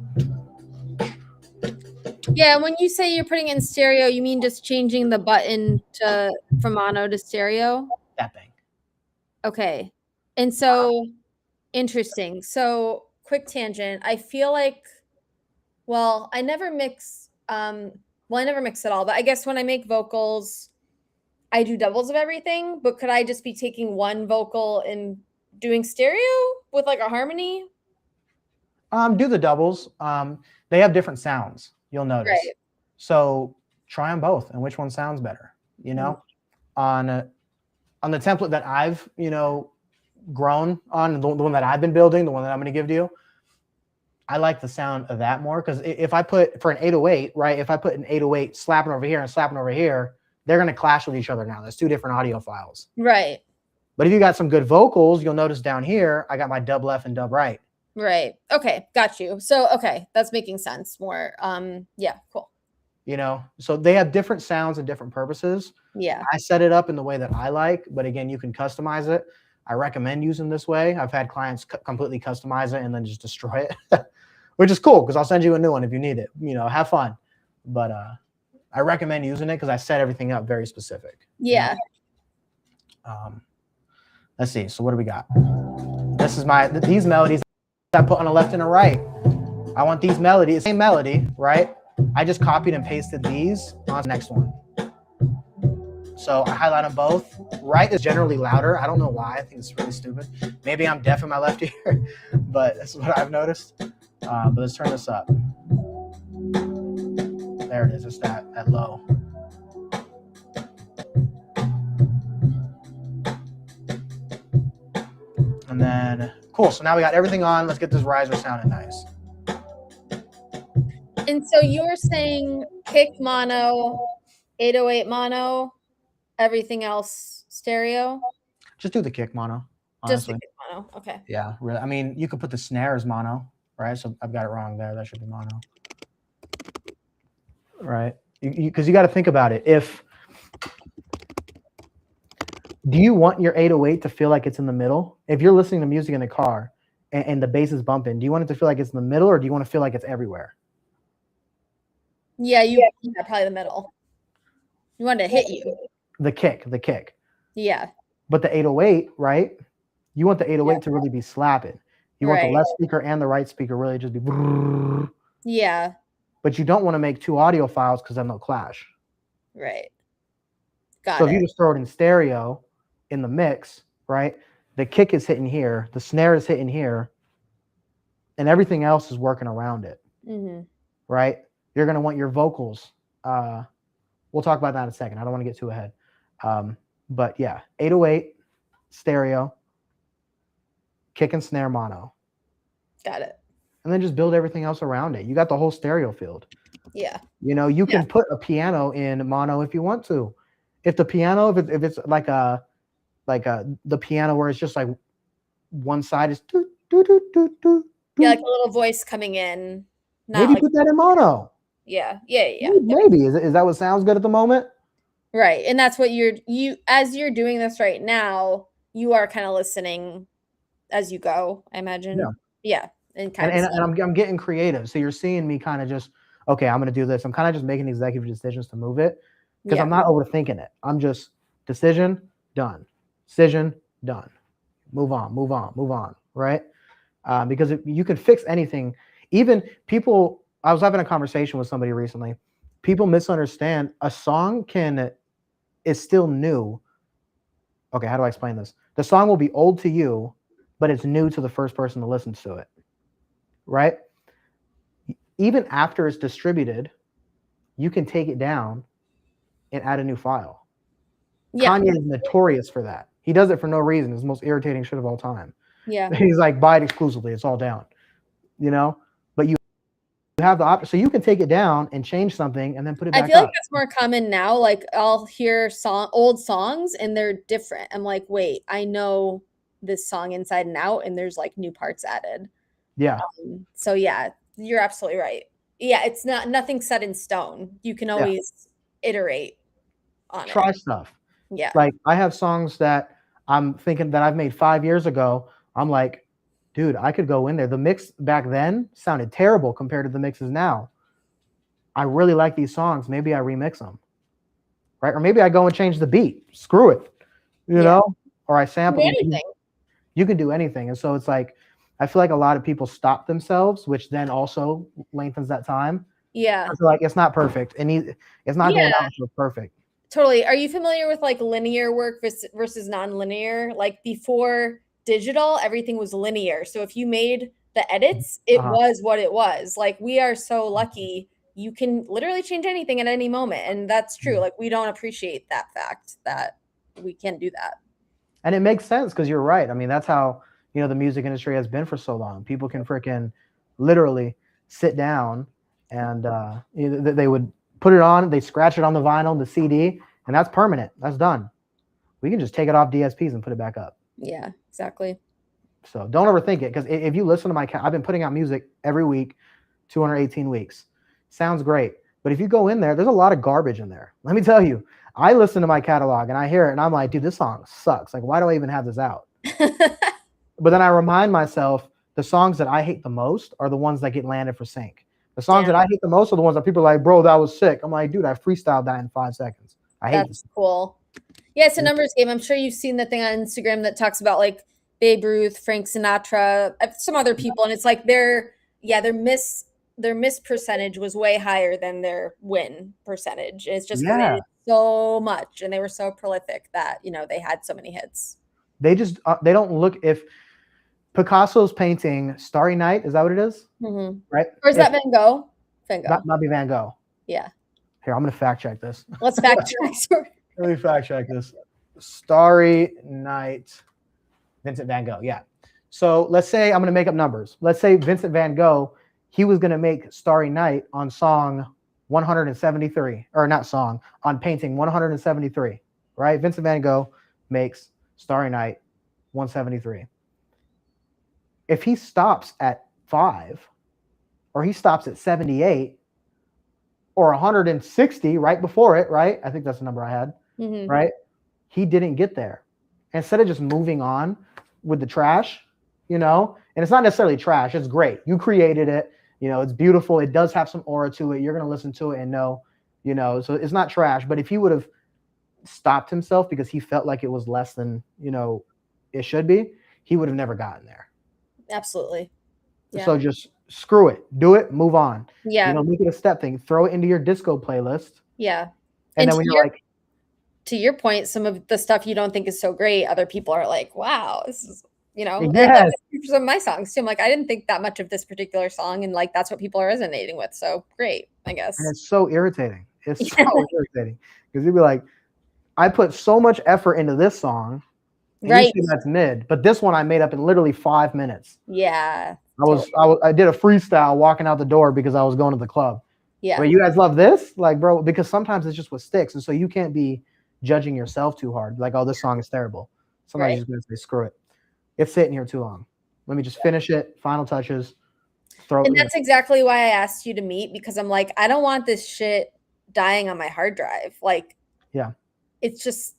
Yeah, when you say you're putting in stereo, you mean just changing the button from mono to stereo? That thing. Okay. And so, interesting. So, quick tangent. I feel like, well, I never mix, I never mix at all, but I guess when I make vocals, I do doubles of everything, but could I just be taking one vocal and doing stereo with like a harmony? Do the doubles. They have different sounds. You'll notice. Right. So try them both and which one sounds better, you know, on the template that I've, you know, grown on, the one that I've been building, the one that I'm going to give to you. I like the sound of that more because if I put for an 808, right, if I put an 808 slapping over here and slapping over here, they're going to clash with each other now. That's two different audio files. Right. But if you got some good vocals, you'll notice down here, I got my dub left and dub right. Right. Okay. Got you. So, okay. That's making sense more. Yeah. Cool. You know, so they have different sounds and different purposes. Yeah. I set it up in the way that I like, but again, you can customize it. I recommend using this way. I've had clients completely customize it and then just destroy it, which is cool because I'll send you a new one if you need it. You know, have fun. But I recommend using it because I set everything up very specific. Yeah. Let's see. So what do we got? This is these melodies I put on a left and a right. I want these melodies, same melody, right? I just copied and pasted these on the next one. So I highlight them both. Right is generally louder. I don't know why. I think it's really stupid. Maybe I'm deaf in my left ear, but that's what I've noticed. But let's turn this up. There it is. It's that low. And then, cool. So now we got everything on. Let's get this riser sounding nice. And so you were saying kick mono, 808 mono, everything else stereo? Just do the kick mono. Honestly. Just the kick mono. Okay. Yeah, really. I mean, you could put the snare as mono, right? So I've got it wrong there. That should be mono. Right. Because you got to think about it. If Do you want your 808 to feel like it's in the middle? If you're listening to music in the car and the bass is bumping, do you want it to feel like it's in the middle, or do you want to feel like it's everywhere? Yeah, probably the middle. You want to hit you. The kick. Yeah. But the 808, right? You want the 808 to really be slapping. You want the left speaker and the right speaker really just be. Yeah. But you don't want to make two audio files because then they'll clash. Right. Got so it. if you just throw it in stereo in the mix, right? The kick is hitting here, the snare is hitting here, and everything else is working around it. Mm-hmm. Right? You're going to want your vocals. We'll talk about that in a second. I don't want to get too ahead. But yeah, 808, stereo, kick and snare mono. Got it. And then just build everything else around it. You got the whole stereo field. Yeah. You know, you can put a piano in mono if you want to. If the piano, if it's like the piano where it's just like one side is do, do, do, do, do, yeah, like a little voice coming in. Maybe like, put that in mono. Yeah. Maybe. Is that what sounds good at the moment? Right. And that's what as you're doing this right now, you are kind of listening as you go, I imagine. Yeah. And I'm getting creative. So you're seeing me kind of just, okay, I'm going to do this. I'm kind of just making executive decisions to move it because I'm not overthinking it. I'm just decision, done. Decision, done. Move on. Right? Because you can fix anything. Even people, I was having a conversation with somebody recently. People misunderstand a song is still new. Okay, how do I explain this? The song will be old to you, but it's new to the first person to listen to it. Right? Even after it's distributed, you can take it down and add a new file. Yeah. Kanye is notorious for that. He does it for no reason. It's the most irritating shit of all time. Yeah. He's like, buy it exclusively. It's all down. You know? But you have the option. So you can take it down and change something and then put it back up. I feel like that's more common now. Like I'll hear old songs and they're different. I'm like, wait, I know this song inside and out and there's like new parts added. Yeah. So yeah, you're absolutely right. Yeah, it's nothing set in stone. You can always iterate on Try it. stuff. Yeah. Like I have songs that I'm thinking that I've made 5 years ago. I'm like, dude, I could go in there. The mix back then sounded terrible compared to the mixes now. I really like these songs. Maybe I remix them. Right? Or maybe I go and change the beat. Screw it. You know? Or I sample anything. You can do anything. And so it's like, I feel like a lot of people stop themselves, which then also lengthens that time. Yeah. I feel like it's not perfect. It's not going out so perfect. Totally. Are you familiar with like linear work versus non-linear? Like before digital, everything was linear. So if you made the edits, it was what it was. Like we are so lucky. You can literally change anything at any moment. And that's true. Like we don't appreciate that fact that we can do that. And it makes sense because you're right. I mean, that's how, you know, the music industry has been for so long. People can freaking literally sit down and they would put it on, they scratch it on the vinyl, the CD, and that's permanent. That's done. We can just take it off DSPs and put it back up. Yeah, exactly. So don't overthink it because if you listen to I've been putting out music every week, 218 weeks. Sounds great. But if you go in there, there's a lot of garbage in there. Let me tell you, I listen to my catalog and I hear it and I'm like, dude, this song sucks. Like, why do I even have this out? But then I remind myself the songs that I hate the most are the ones that get landed for sync. The songs that I hate the most are the ones that people are like, bro, that was sick. I'm like, dude, I freestyled that in 5 seconds. I hate That's cool. Yeah, it's a numbers game. I'm sure you've seen the thing on Instagram that talks about like Babe Ruth, Frank Sinatra, some other people, and it's like their miss percentage was way higher than their win percentage. It's just because they did so much and they were so prolific that, you know, they had so many hits. They just they don't look. If Picasso's painting Starry Night, is that what it is? Mm-hmm. Right? Or is that Van Gogh? Van Gogh. Not be Van Gogh. Yeah. Here, I'm going to fact check this. Let's fact check. Let me fact check this. Starry Night, Vincent Van Gogh. Yeah. So let's say I'm going to make up numbers. Let's say Vincent Van Gogh, he was going to make Starry Night on song 173, or not song, on painting 173, right? Vincent Van Gogh makes Starry Night 173. If he stops at 5, or he stops at 78, or 160 right before it, right? I think that's the number I had, right? He didn't get there. instead of just moving on with the trash, you know, and it's not necessarily trash, it's great. You created it, you know, it's beautiful. It does have some aura to it. You're going to listen to it and know, you know, so it's not trash. But if he would have stopped himself because he felt like it was less than, you know, it should be, he would have never gotten there. Absolutely. Yeah. So just screw it, do it, move on. Yeah. You know, make it a step thing, throw it into your disco playlist. Yeah. And then when you're like, to your point, some of the stuff you don't think is so great, other people are like, wow, this is, you know, and yes. that's some of my songs too. I'm like, I didn't think that much of this particular song, and like that's what people are resonating with. So great, I guess. And it's so irritating. It's so irritating because you'd be like, I put so much effort into this song, and right? You say that's mid, but this one I made up in literally 5 minutes. Yeah, I did a freestyle walking out the door because I was going to the club. Yeah, but you guys love this, like, bro, because sometimes it's just what sticks, and so you can't be judging yourself too hard. Like, oh, this song is terrible. Somebody's just gonna say, screw it. It's sitting here too long. Let me just finish it. Final touches. And that's exactly why I asked you to meet, because I'm like, I don't want this shit dying on my hard drive. Like, yeah, it's just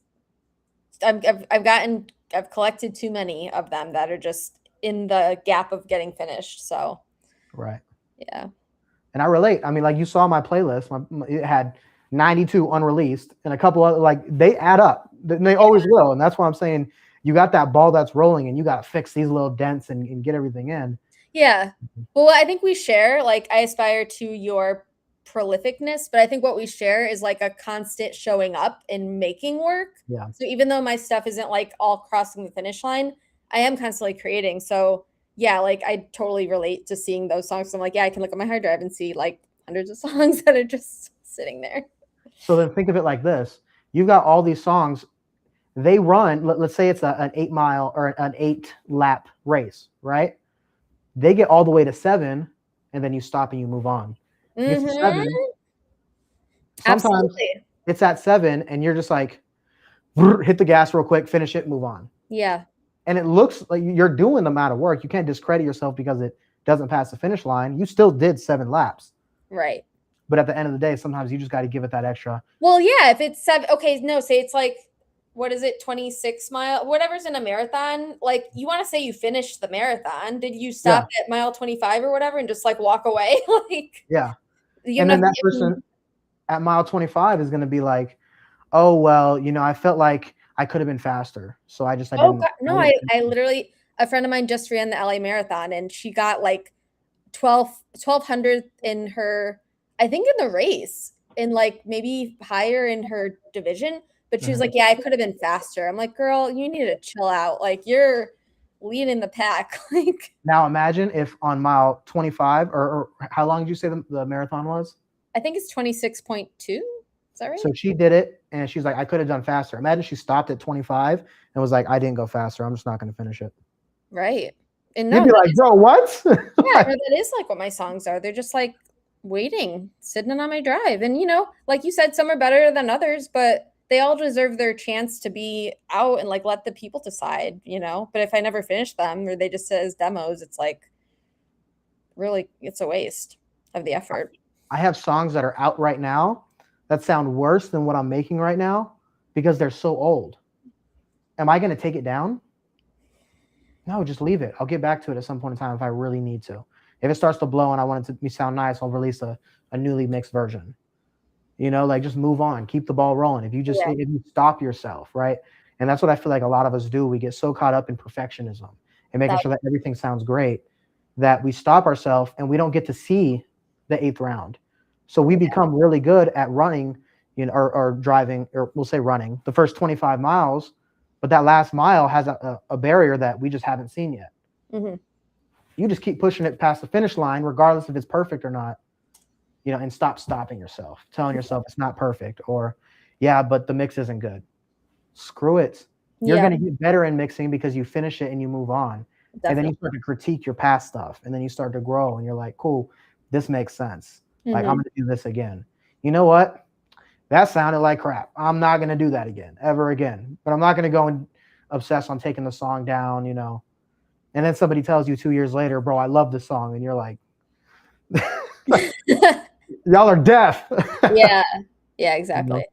I've collected too many of them that are just in the gap of getting finished. So right, yeah. And I relate. I mean, like, you saw my playlist. It had 92 unreleased and a couple other, like, they add up. They always will. And that's why I'm saying you got that ball that's rolling and you got to fix these little dents and get everything in. Yeah. Well, I think we share, like, I aspire to your prolificness, but I think what we share is like a constant showing up and making work. Yeah. So even though my stuff isn't like all crossing the finish line, I am constantly creating. So yeah, like I totally relate to seeing those songs. I'm like, yeah, I can look at my hard drive and see like hundreds of songs that are just sitting there. So then think of it like this. You've got all these songs. They run, let's say it's an 8 mile or an 8 lap race, right? They get all the way to 7 and then you stop and you move on. You get to 7. Sometimes Absolutely. It's at 7 and you're just like, hit the gas real quick, finish it, move on. Yeah. And it looks like you're doing the amount of work. You can't discredit yourself because it doesn't pass the finish line. You still did 7 laps. Right. But at the end of the day, sometimes you just got to give it that extra. Well, yeah, if it's 7, okay, no, say it's like, what is it, 26 mile, whatever's in a marathon, like you want to say you finished the marathon. Did you stop at mile 25 or whatever and just like walk away? Like, yeah. And then that person at mile 25 is going to be like, oh, well, you know, I felt like I could have been faster. So I just, I literally, a friend of mine just ran the LA marathon and she got like 1200 in her, I think in the race, and like maybe higher in her division. But she was like, yeah, I could have been faster. I'm like, girl, you need to chill out. Like, you're leading the pack. Like, now imagine if on mile 25 or how long did you say the marathon was? I think it's 26.2. Is that right? So she did it and she's like, I could have done faster. Imagine she stopped at 25 and was like, I didn't go faster. I'm just not going to finish it. Right. And you'd be like, bro, what? Yeah, that is like what my songs are. They're just like waiting, sitting on my drive. And, you know, like you said, some are better than others, but they all deserve their chance to be out and like let the people decide, you know. But if I never finish them or they just says demos, it's like really, it's a waste of the effort. I have songs that are out right now that sound worse than what I'm making right now because they're so old. Am I going to take it down? No, just leave it. I'll get back to it at some point in time if I really need to. If it starts to blow and I want it to sound nice, I'll release a newly mixed version. You know, like just move on, keep the ball rolling. If you just if you stop yourself, right? And that's what I feel like a lot of us do. We get so caught up in perfectionism and making sure that everything sounds great that we stop ourselves and we don't get to see the 8th round. So we become really good at running, you know, or driving, or we'll say running the first 25 miles, but that last mile has a barrier that we just haven't seen yet. Mm-hmm. You just keep pushing it past the finish line, regardless if it's perfect or not. You know, and stop stopping yourself, telling yourself it's not perfect, or yeah, but the mix isn't good. Screw it. You're going to get better in mixing because you finish it and you move on. Definitely. And then you start to critique your past stuff, and then you start to grow and you're like, cool, this makes sense. Mm-hmm. Like, I'm going to do this again. You know what? That sounded like crap. I'm not going to do that again, ever again. But I'm not going to go and obsess on taking the song down, you know. And then somebody tells you 2 years later, bro, I love this song. And you're like, y'all are deaf. Yeah, exactly.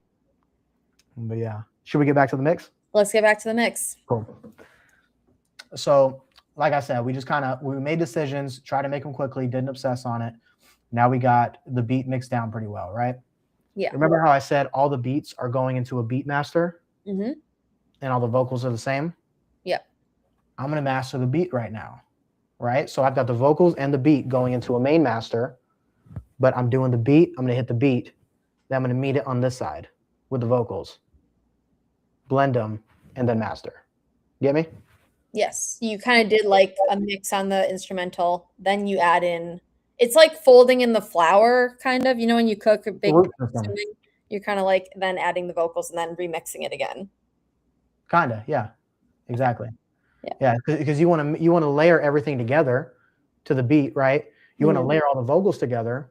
But yeah, should we get back to the mix? Let's get back to the mix. Cool. So, like I said, we just we made decisions, try to make them quickly, didn't obsess on it. Now we got the beat mixed down pretty well, right? Yeah. Remember how I said all the beats are going into a beat master? Mm-hmm. And all the vocals are the same? Yep. I'm going to master the beat right now, right? So I've got the vocals and the beat going into a main master, but I'm doing the beat. I'm going to hit the beat. Then I'm going to meet it on this side with the vocals, blend them, and then master. Get me? Yes. You kind of did like a mix on the instrumental. Then you add in, it's like folding in the flour, kind of. You know, when you cook a big, you're kind of like then adding the vocals and then remixing it again. Kind of, yeah, exactly. Yeah, because you want to layer everything together to the beat, right? You want to layer all the vocals together,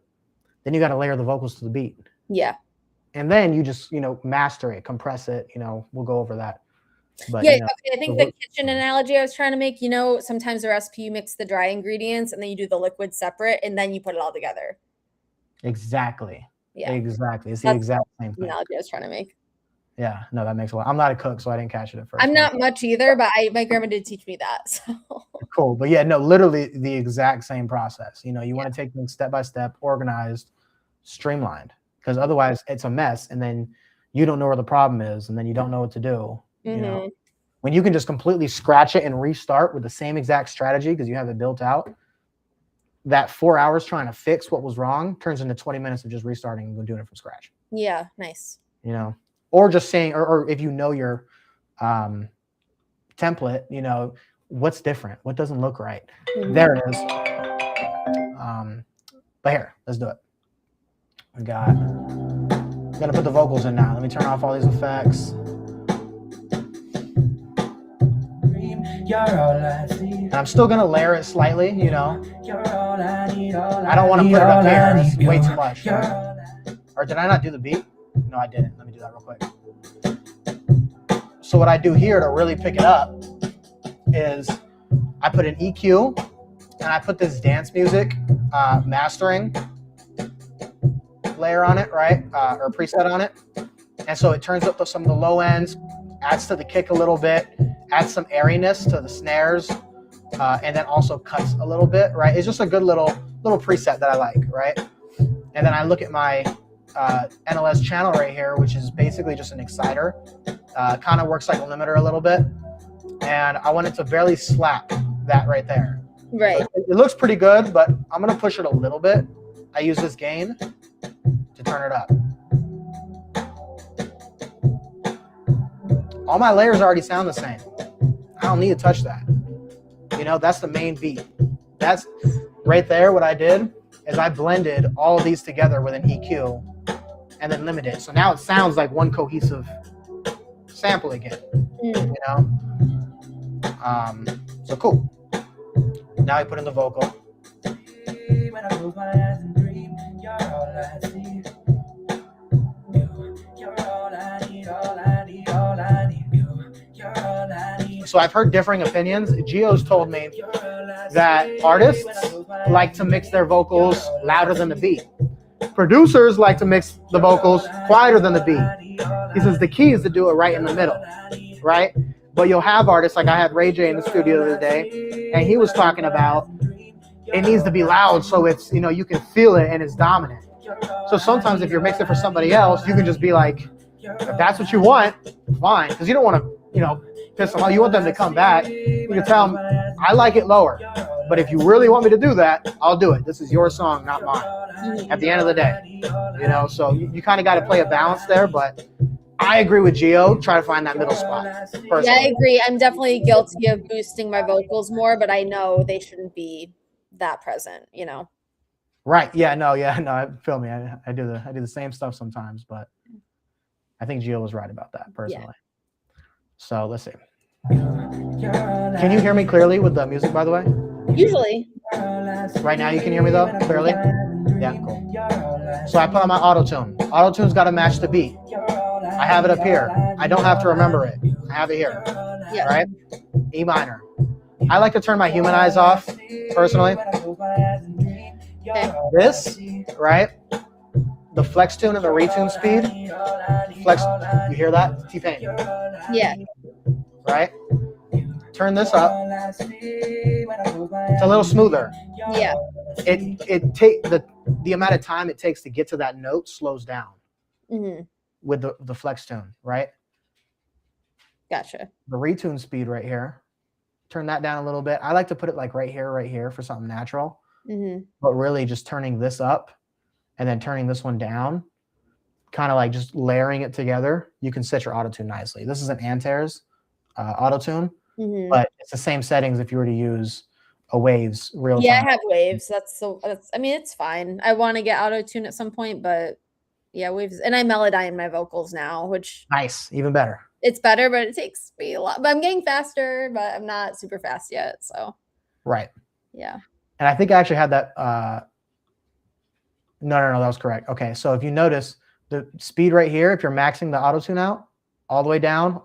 then you got to layer the vocals to the beat. Yeah. And then you just, master it, compress it, we'll go over that. But, okay, I think the kitchen analogy I was trying to make, sometimes the recipe, you mix the dry ingredients and then you do the liquid separate and then you put it all together. Exactly. Yeah. Exactly. It's the exact same thing. Analogy I was trying to make. Yeah, no, that makes a lot. I'm not a cook, so I didn't catch it at first. I'm not much either, but my grandma did teach me that. So cool. But yeah, no, literally the exact same process. You want to take things step by step, organized, streamlined, because otherwise it's a mess. And then you don't know where the problem is. And then you don't know what to do. When you can just completely scratch it and restart with the same exact strategy because you have it built out, that 4 hours trying to fix what was wrong turns into 20 minutes of just restarting and doing it from scratch. Yeah, nice. Or just saying, or if you know your template, what's different, what doesn't look right. There it is. But here, let's do it. I'm gonna put the vocals in now. Let me turn off all these effects. And I'm still gonna layer it slightly, I don't want to put it up here. It's way too much. Or did I not do the beat? No, I didn't. Let me do that real quick. So what I do here to really pick it up is I put an EQ and I put this dance music mastering layer on it, right? Or preset on it. And so it turns up some of the low ends, adds to the kick a little bit, adds some airiness to the snares, and then also cuts a little bit, right? It's just a good little preset that I like, right? And then I look at my NLS channel right here, which is basically just an exciter. Kind of works like a limiter a little bit. And I want it to barely slap that right there. Right. So it looks pretty good, but I'm going to push it a little bit. I use this gain to turn it up. All my layers already sound the same. I don't need to touch that. That's the main beat. That's right there. What I did is I blended all of these together with an EQ and then limited. So now it sounds like one cohesive sample again, So cool. Now I put in the vocal. So I've heard differing opinions. Gio's told me that artists like to mix their vocals louder than the beat. Producers like to mix the vocals quieter than the beat. He says the key is to do it right in the middle, right? But you'll have artists, like I had Ray J in the studio the other day, and he was talking about it needs to be loud so it's, you can feel it and it's dominant. So sometimes if you're mixing for somebody else, you can just be like, if that's what you want, fine. Because you don't want to, piss them off. You want them to come back. You can tell them, I like it lower. But if you really want me to do that, I'll do it. This is your song, not mine. At the end of the day, so you kind of got to play a balance there. But I agree with Gio. Try to find that middle spot. Personally. Yeah, I agree. I'm definitely guilty of boosting my vocals more, but I know they shouldn't be that present, Right. Yeah. No. Feel me. I do the same stuff sometimes, but I think Gio was right about that personally. Yeah. So let's see. Can you hear me clearly with the music, by the way? Usually. Right now you can hear me though, clearly? Yeah, cool. So I put on my auto-tune. Auto-tune's got to match the beat. I have it up here. I don't have to remember it. I have it here. Yeah. Right? E minor. I like to turn my human eyes off, personally. Okay. This, right? The flex tune and the retune speed. Flex, you hear that? T-Pain. Yeah. right? Turn this up. It's a little smoother. Yeah. It take the amount of time it takes to get to that note slows down with the flex tune, right? Gotcha. The retune speed right here. Turn that down a little bit. I like to put it like right here for something natural. But really just turning this up and then turning this one down, kind of like just layering it together, you can set your auto tune nicely. This is an TRnTH auto tune, but it's the same settings if you were to use a Waves real time. Yeah, I have Waves. I mean, it's fine. I want to get auto tune at some point, but yeah, Waves. And I melodyne my vocals now, which nice, even better. It's better, but it takes me a lot. But I'm getting faster, but I'm not super fast yet. So right. Yeah. And I think I actually had that. No, that was correct. Okay, so if you notice the speed right here, if you're maxing the auto tune out, all the way down,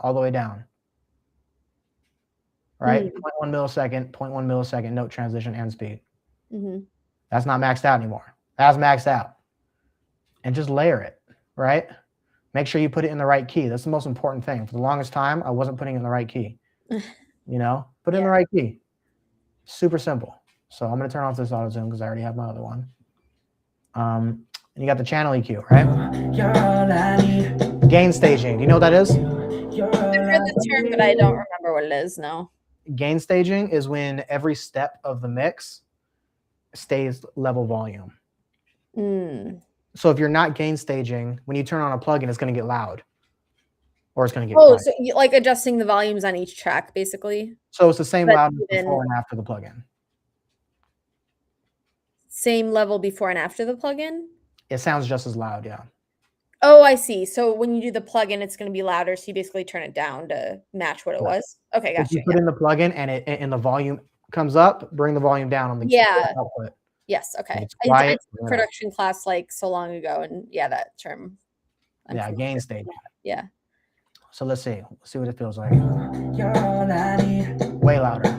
right? 0.1 millisecond note transition and speed. That's not maxed out anymore. That's maxed out. And just layer it, right? Make sure you put it in the right key. That's the most important thing. For the longest time, I wasn't putting it in the right key. You know, put it in the right key. Super simple. So I'm going to turn off this auto tune because I already have my other one. And you got the channel EQ, right? Gain staging. Do you know what that is? I've heard the term, but I don't remember what it is. No. Gain staging is when every step of the mix stays level volume. So if you're not gain staging, when you turn on a plugin, it's going to get loud, or it's going to get quiet. So you, like adjusting the volumes on each track, basically. So it's the same loudness before and after the plugin. Same level before and after the plugin? It sounds just as loud, yeah. Oh, I see. So when you do the plugin, it's going to be louder. So you basically turn it down to match what it was. Okay, gotcha. If you put in the plugin and the volume comes up, bring the volume down on the output. Yes. Okay. I did production class like so long ago, and that term. Gain stage. Yeah. So let's see. Let's see what it feels like. Way louder.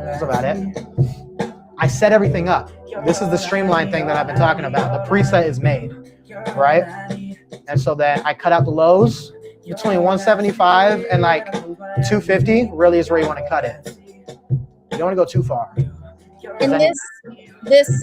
That's about it. I set everything up. This is the streamline thing that I've been talking about. The preset is made, right? And so then I cut out the lows between 175 and like 250 really is where you want to cut it. You don't want to go too far. And this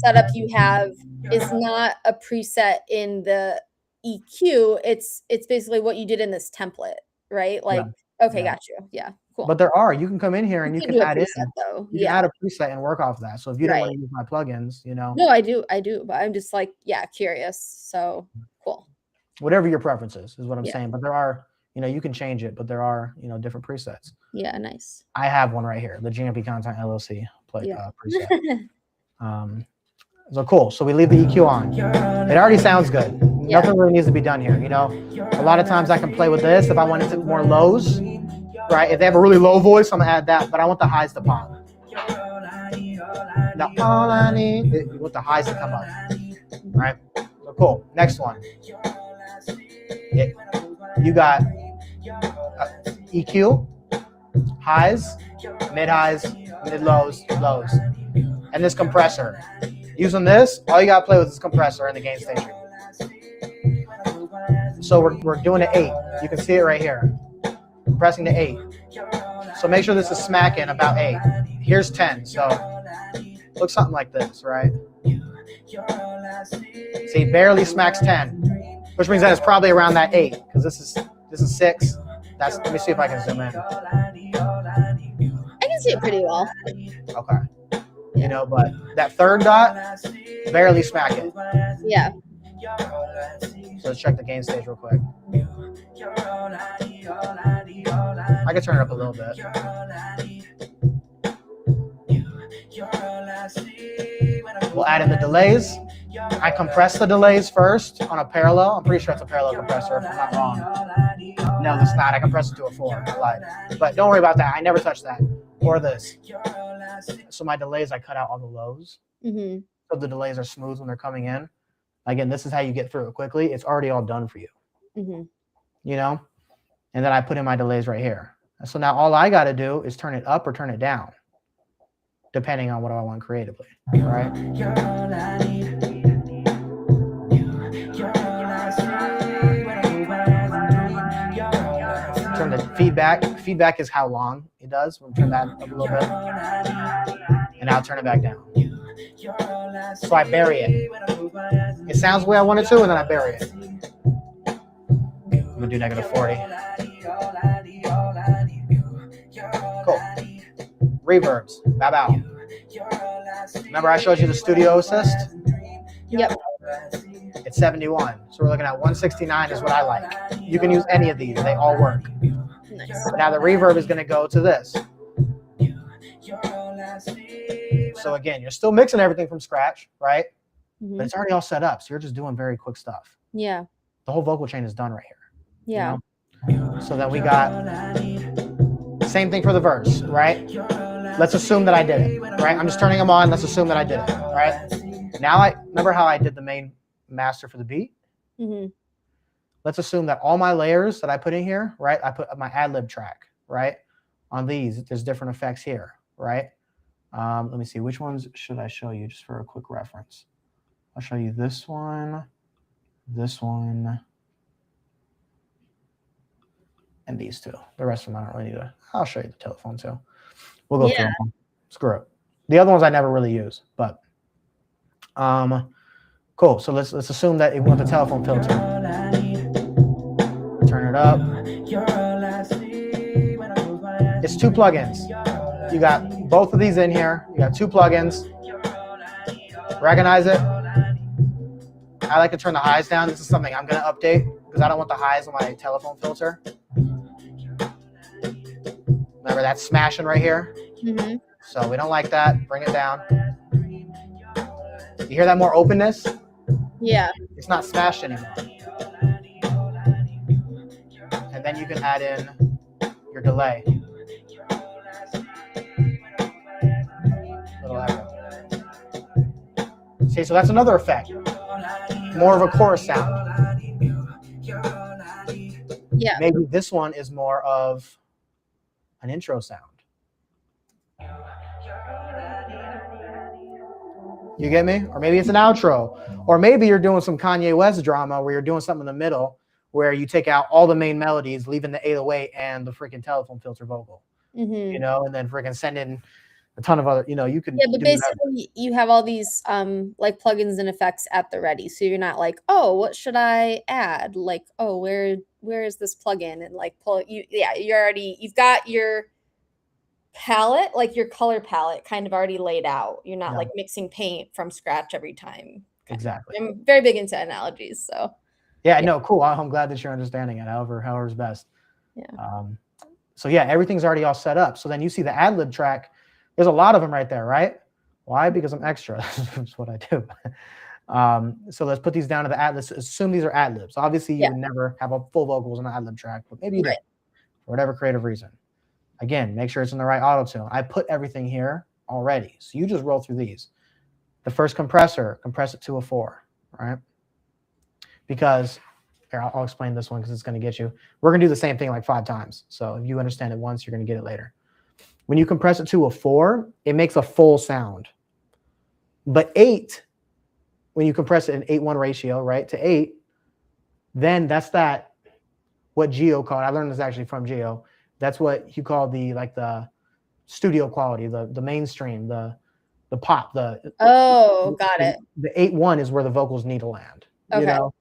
setup you have is not a preset in the EQ. It's basically what you did in this template, right? Like, okay, got you. Yeah, cool. But you can come in here and you can add preset, though. You can add a preset and work off of that. So if you don't want to use my plugins, you know. No, I do. But I'm just like, curious. So cool. Whatever your preference is what I'm saying. But there are, you can change it, but there are, different presets. Yeah, nice. I have one right here, the GMP Content LLC preset. So cool. So we leave the EQ on. It already sounds good. Nothing really needs to be done here. A lot of times I can play with this if I wanted more lows, right? If they have a really low voice, I'm gonna add that, but I want the highs to pop. Now all I need, you want the highs to come up, right? So cool. Next one. You got EQ, highs, mid-highs, mid-lows, lows. And this compressor. Using this, all you gotta play with is compressor and the gain staging. So we're doing an 8. You can see it right here. Pressing the 8. So make sure this is smacking about 8. Here's 10. So looks something like this, right? See, barely smacks 10, which means that it's probably around that 8 because this is 6. Let me see if I can zoom in. I can see it pretty well. Okay. But that third dot, barely smack it. Yeah. So let's check the gain stage real quick. I can turn it up a little bit. We'll add in the delays. I compress the delays first on a parallel. I'm pretty sure it's a parallel compressor if I'm not wrong. No, it's not. I compress it to a 4. But don't worry about that. I never touch that. Or this. So my delays, I cut out all the lows. So the delays are smooth when they're coming in. Again, this is how you get through it quickly. It's already all done for you. And then I put in my delays right here. So now all I got to do is turn it up or turn it down, depending on what I want creatively, right? Feedback is how long it does. We'll turn that up a little bit. And I'll turn it back down. So I bury it. It sounds the way I want it to, and then I bury it. I'm gonna do -40. Cool. Reverbs. Bow. Remember I showed you the studio assist? Yep. It's 71. So we're looking at 169 is what I like. You can use any of these. They all work. Nice. But now the reverb is going to go to this. So again, you're still mixing everything from scratch, right? Mm-hmm. But it's already all set up. So you're just doing very quick stuff. Yeah. The whole vocal chain is done right here. Yeah. You know? So then we got same thing for the verse, right? Let's assume that I did it, right? I'm just turning them on. Let's assume that I did it, right? Now I remember how I did the main master for the beat. Mm-hmm. Let's assume that all my layers that I put in here, right? I put my ad-lib track, right? On these, there's different effects here, right? Let me see, which ones should I show you just for a quick reference? I'll show you this one, and these two. The rest of them I don't really need to. I'll show you the telephone too. We'll go through them. Screw it. The other ones I never really use, but cool. So let's assume that it wants the telephone filter. Turn it up. It's 2 plugins. You got both of these in here. You got 2 plugins. Recognize it. I like to turn the highs down. This is something I'm going to update because I don't want the highs on my telephone filter. Remember that's smashing right here? Mm-hmm. So we don't like that. Bring it down. You hear that more openness? Yeah. It's not smashed anymore. And then you can add in your delay. Little echo. See, so that's another effect. More of a chorus sound. Yeah. Maybe this one is more of an intro sound. You get me? Or maybe it's an outro. Or maybe you're doing some Kanye West drama where you're doing something in the middle where you take out all the main melodies, leaving the 808 and the freaking telephone filter vocal. Mm-hmm. You know, and then freaking send in a ton of other, you know, you can. Yeah, but do basically you have all these like plugins and effects at the ready. So you're not like, oh, what should I add? Like, oh, where is this plugin? And like you've got your palette, like your color palette kind of already laid out. You're not like mixing paint from scratch every time. Exactly. I'm very big into analogies. So yeah, no, cool. I'm glad that you're understanding it, however's best. Yeah. So yeah, everything's already all set up. So then you see the ad-lib track. There's a lot of them right there, right? Why? Because I'm extra. That's what I do. So let's put these down to the ad. Let's assume these are ad-libs. Obviously, you would never have a full vocals on an ad-lib track, but maybe you did for whatever creative reason. Again, make sure it's in the right auto tune. I put everything here already. So you just roll through these. The first compressor, compress it to a 4, right? Because here, I'll explain this one because it's going to get you. We're going to do the same thing like 5 times. So if you understand it once, you're going to get it later. When you compress it to a 4, it makes a full sound. But 8, when you compress it in 8:1 ratio, right, to 8, then that's what Gio called. I learned this actually from Gio. That's what he called the studio quality, the mainstream, the pop, got it. The 8:1 is where the vocals need to land. Okay. You know,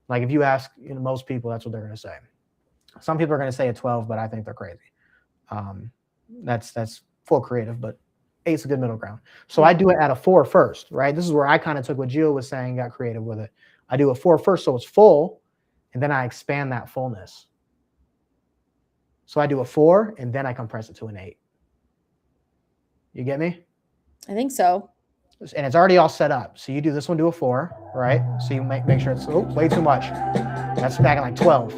like if you ask most people, that's what they're going to say. Some people are going to say a 12, but I think they're crazy. That's full creative, but 8's a good middle ground. So I do it at a 4 first, right? This is where I kind of took what Gio was saying, got creative with it. I do a 4 first, so it's full, and then I expand that fullness. So I do a 4, and then I compress it to an 8. You get me? I think so. And it's already all set up. So you do this one to a 4, right? So you make sure it's way too much. That's back in like 12.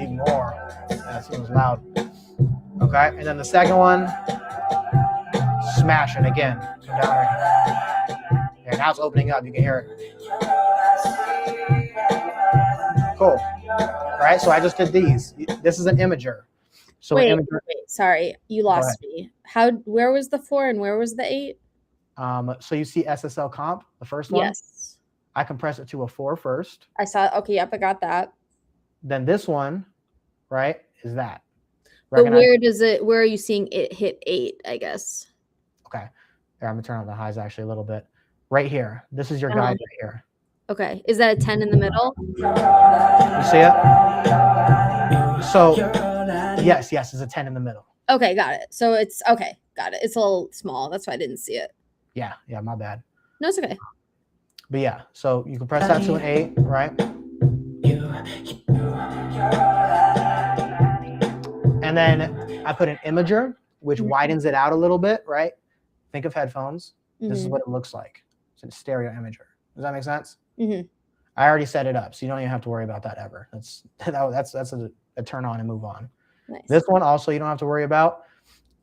Even more. That seems loud. Okay, and then the second one, smash it again. Come down there. Yeah, now it's opening up. You can hear it. Cool. All right, so I just did these. This is an imager. So wait, sorry, you lost me. Where was the 4 and where was the 8? So you see SSL comp, the first one? Yes. I compress it to a 4 first. I saw. Okay, yep, I got that. Then this one, right, is that. But Recognize- where are you seeing it hit 8, I guess? Okay. Here, I'm gonna turn on the highs actually a little bit. Right here. This is your guide right here. Okay. Is that a 10 in the middle? You see it? So yes, it's a 10 in the middle. Okay, got it. So it's okay, got it. It's a little small. That's why I didn't see it. Yeah, my bad. No, it's okay. But yeah, so you compress that to an 8, right? And then I put an imager, which widens it out a little bit, right? Think of headphones. This is what it looks like. It's a stereo imager. Does that make sense? I already set it up, so you don't even have to worry about that ever. That's a turn on and move on. Nice. This one also you don't have to worry about.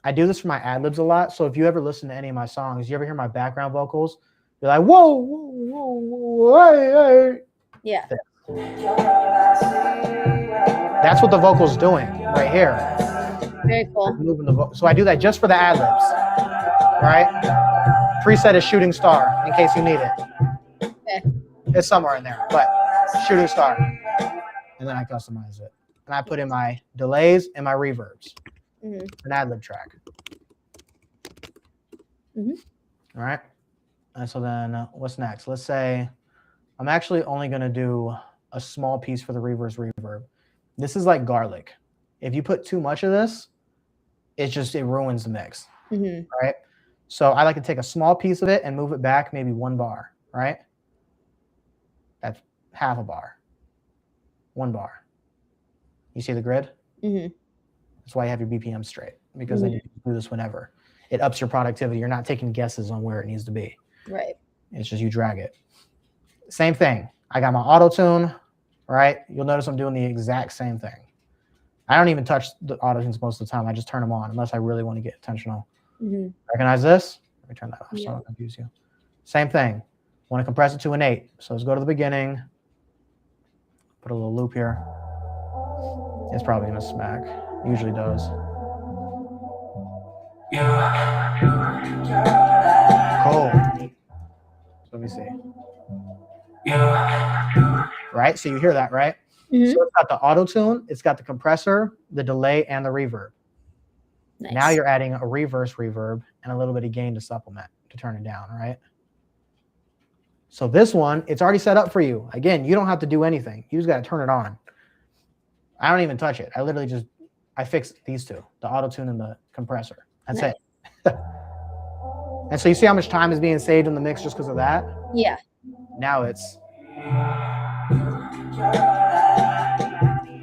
I do this for my ad libs a lot. So if you ever listen to any of my songs, you ever hear my background vocals, you're like, whoa, whoa, whoa, hey. Yeah. That's what the vocal's doing right here. Very cool. Moving the so I do that just for the ad libs, right? Preset is shooting star in case you need it. Okay. It's somewhere in there, but shooting star. And then I customize it. And I put in my delays and my reverbs. An ad lib track. All right. And so then what's next? Let's say I'm actually only going to do a small piece for the reverse reverb. This is like garlic. If you put too much of this, it ruins the mix. Right. So I like to take a small piece of it and move it back maybe 1 bar. Right. That's half a bar. 1 bar. You see the grid? That's why you have your BPM straight, because then you can do this whenever. It ups your productivity. You're not taking guesses on where it needs to be. Right. It's just you drag it. Same thing. I got my auto tune, right? You'll notice I'm doing the exact same thing. I don't even touch the auto tunes most of the time. I just turn them on unless I really want to get intentional. Recognize this? Let me turn that off so I don't confuse you. Same thing. Want to compress it to an 8. So let's go to the beginning. Put a little loop here. It's probably going to smack. Usually does. Cool. So let me see. Right? So you hear that, right? So it's got the auto tune, it's got the compressor, the delay, and the reverb. Nice. Now you're adding a reverse reverb and a little bit of gain to supplement to turn it down, right? So this one, it's already set up for you. Again, you don't have to do anything. You just got to turn it on. I don't even touch it. I literally I fix these two, the auto tune and the compressor. That's it. And so you see how much time is being saved in the mix just because of that? Yeah. Now it's.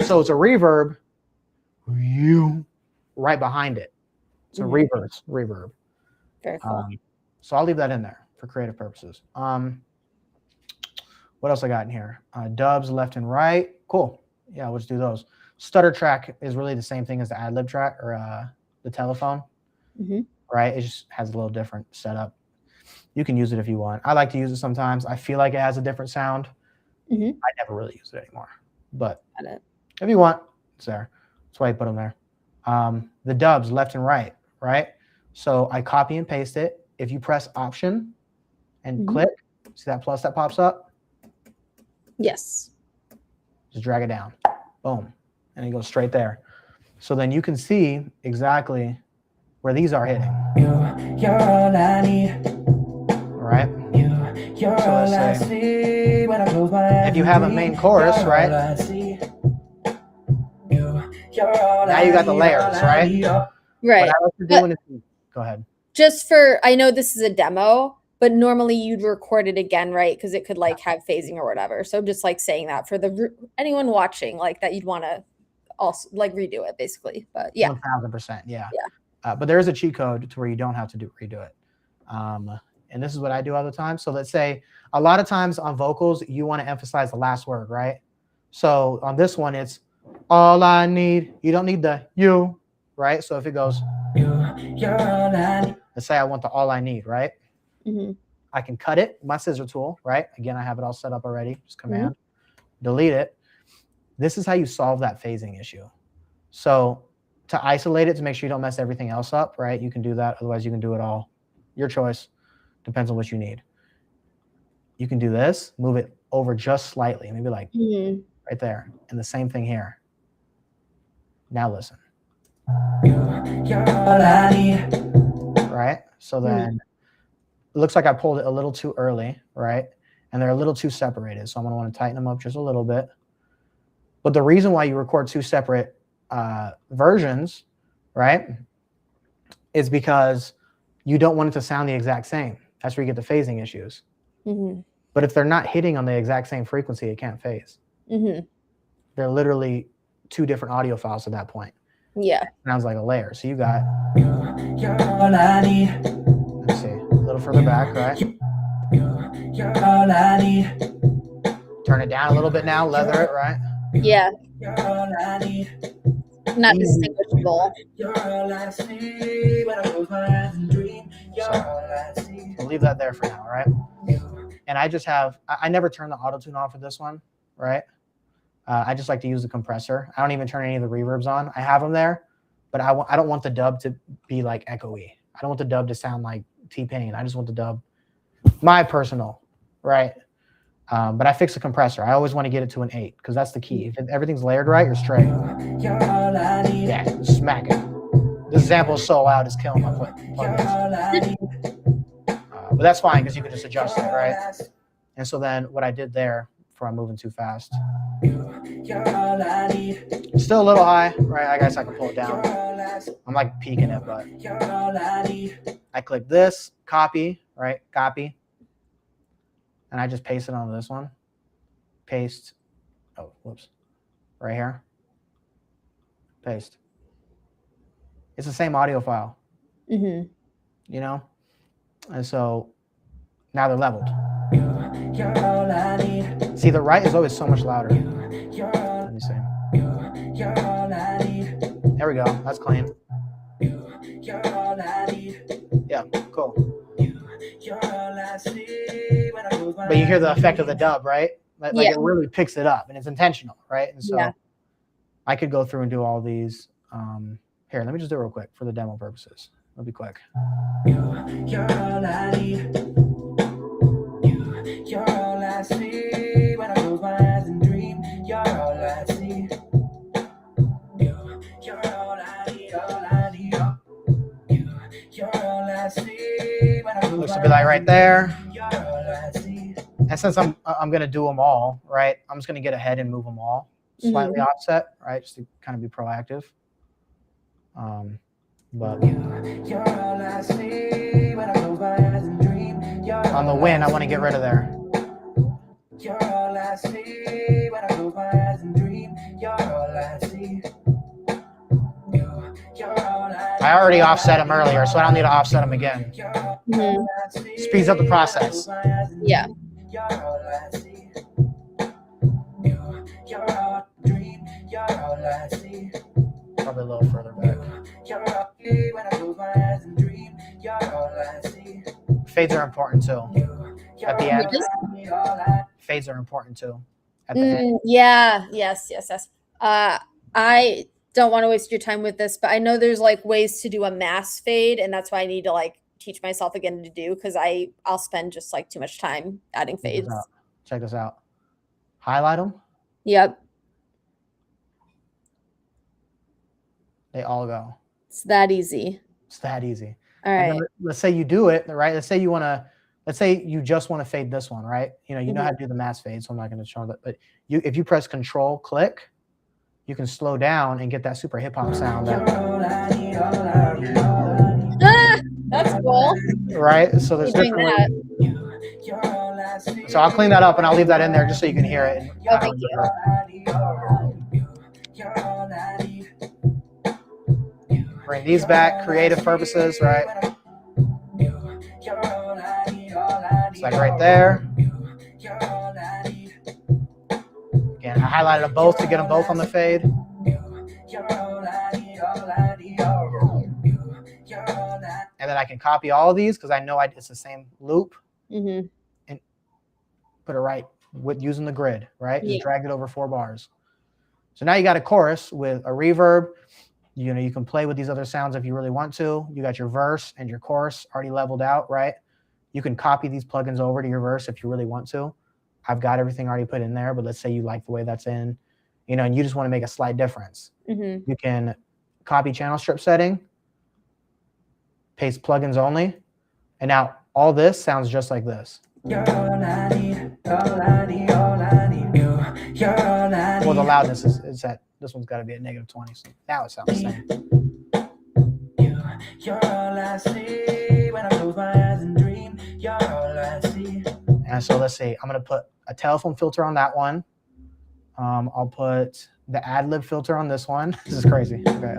So it's a reverb right behind it. It's a reverse reverb. Very cool. So I'll leave that in there for creative purposes. What else I got in here? Dubs left and right. Cool. Yeah, we'll just do those. Stutter track is really the same thing as the ad lib track or the telephone. Right? It just has a little different setup. You can use it if you want. I like to use it sometimes. I feel like it has a different sound. I never really use it anymore. But if you want, it's there. That's why I put them there. The dubs left and right, right? So I copy and paste it. If you press Option and click, see that plus that pops up? Yes. Just drag it down. Boom. And it goes straight there. So then you can see exactly where these are hitting. You're all I need. All right? You're all I see when I close my eyes. If you have a main chorus, right? Now you got the layers, right? Right. What I like to do go ahead. Just for, I know this is a demo, but normally you'd record it again, right? Because it could like have phasing or whatever. So just like saying that for anyone watching, like that you'd want to also like redo it basically. But yeah. 1000%. Yeah. But there is a cheat code to where you don't have to redo it. And this is what I do all the time. So let's say a lot of times on vocals, you want to emphasize the last word, right? So on this one, it's all I need. You don't need the you, right? So if it goes, let's say I want the all I need, right? I can cut it with my scissor tool, right? Again, I have it all set up already. Just command, delete it. This is how you solve that phasing issue. So to isolate it, to make sure you don't mess everything else up, right? You can do that. Otherwise, you can do it all. Your choice. Depends on what you need. you can do this, move it over just slightly, maybe like right there. And the same thing here. Now listen. Right? So then it looks like I pulled it a little too early, right? And they're a little too separated. So I'm going to want to tighten them up just a little bit. But the reason why you record two separate versions, right, is because you don't want it to sound the exact same. That's where you get the phasing issues. But if they're not hitting on the exact same frequency, it can't phase. They're literally two different audio files at that point. Yeah. Sounds like a layer. So you got, let's see, a little further back, right? Turn it down a little bit now, leather it, right? Yeah. Not distinguishable. So we'll leave that there for now, right? And I just have, I never turn the auto-tune on for this one, right? I just like to use the compressor. I don't even turn any of the reverbs on. I have them there, but I don't want the dub to be like echoey. I don't want the dub to sound like T-Pain. I just want the dub, my personal, right? But I fix the compressor. I always want to get it to an 8 because that's the key. If everything's layered right, you're straight. Yeah, smack it. This sample is so loud, it's killing my plugins. But that's fine because you can just adjust it, right? And so then what I did there, before I'm moving too fast, still a little high, right? I guess I can pull it down. I'm like peaking it, but I click this, copy, right? Copy. And I just paste it onto this one. Paste. Oh, whoops. Right here. Paste. It's the same audio file. You know? And so now they're leveled. See, the right is always so much louder. Let me see. There we go. That's clean. Yeah, cool. But you hear the effect of the dub, right? Like it really picks it up, and it's intentional, right? And so I could go through and do all these. Here, let me just do it real quick for the demo purposes. It'll be quick. Looks to be like right there. And since I'm gonna do them all, right? I'm just gonna get ahead and move them all slightly offset, right? Just to kind of be proactive. But on the win, I want to get rid of there. I already offset them earlier, so I don't need to offset them again. Speeds up the process. Yeah. Probably a little further back. Fades are important too. At the end. Fades are important too. At the end. Yeah. Yes. I don't want to waste your time with this, but I know there's like ways to do a mass fade, and that's why I need to like teach myself again to do, because I'll spend just like too much time adding fades. Check this out. Highlight them. Yep. They all go. It's that easy. It's that easy. All right. Then, let's say you do it, right? Let's say you just want to fade this one, right? You know how to do the mass fade, so I'm not going to show that. But if you press Control, click, you can slow down and get that super hip hop sound. That's cool. Right? So there's different ways. So I'll clean that up and I'll leave that in there just so you can hear it. Oh, thank you. Bring these back, creative purposes, right? It's like right there. Again, I highlighted them both to get them both on the fade. And then I can copy all of these because I know it's the same loop. And put it right with using the grid, right? Just drag it over 4 bars. So now you got a chorus with a reverb. You can play with these other sounds if you really want to. You got your verse and your chorus already leveled out, right? You can copy these plugins over to your verse if you really want to. I've got everything already put in there, but let's say you like the way that's in, you know, and you just want to make a slight difference. You can copy channel strip setting, paste plugins only, and now all this sounds just like this. Well, the loudness is at, this one's got to be at -20, so now it sounds the same. You're all I see when I close my eyes and dream. You're all I see. And so let's see, I'm going to put a telephone filter on that one. I'll put the ad-lib filter on this one. This is crazy. Okay.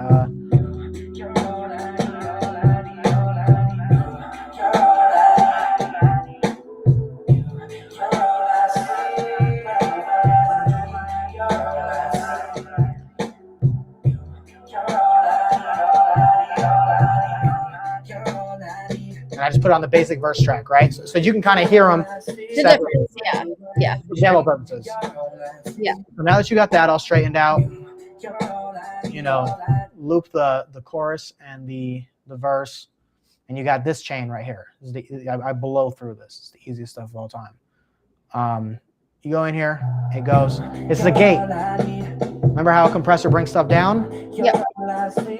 And I just put it on the basic verse track, right? So you can kind of hear them. The difference, yeah. For demo purposes. Yeah. So now that you got that all straightened out, you know, loop the chorus and the verse, and you got this chain right here. This is I blow through this. It's the easiest stuff of all time. You go in here, it goes. This is a gate. Remember how a compressor brings stuff down? Yep.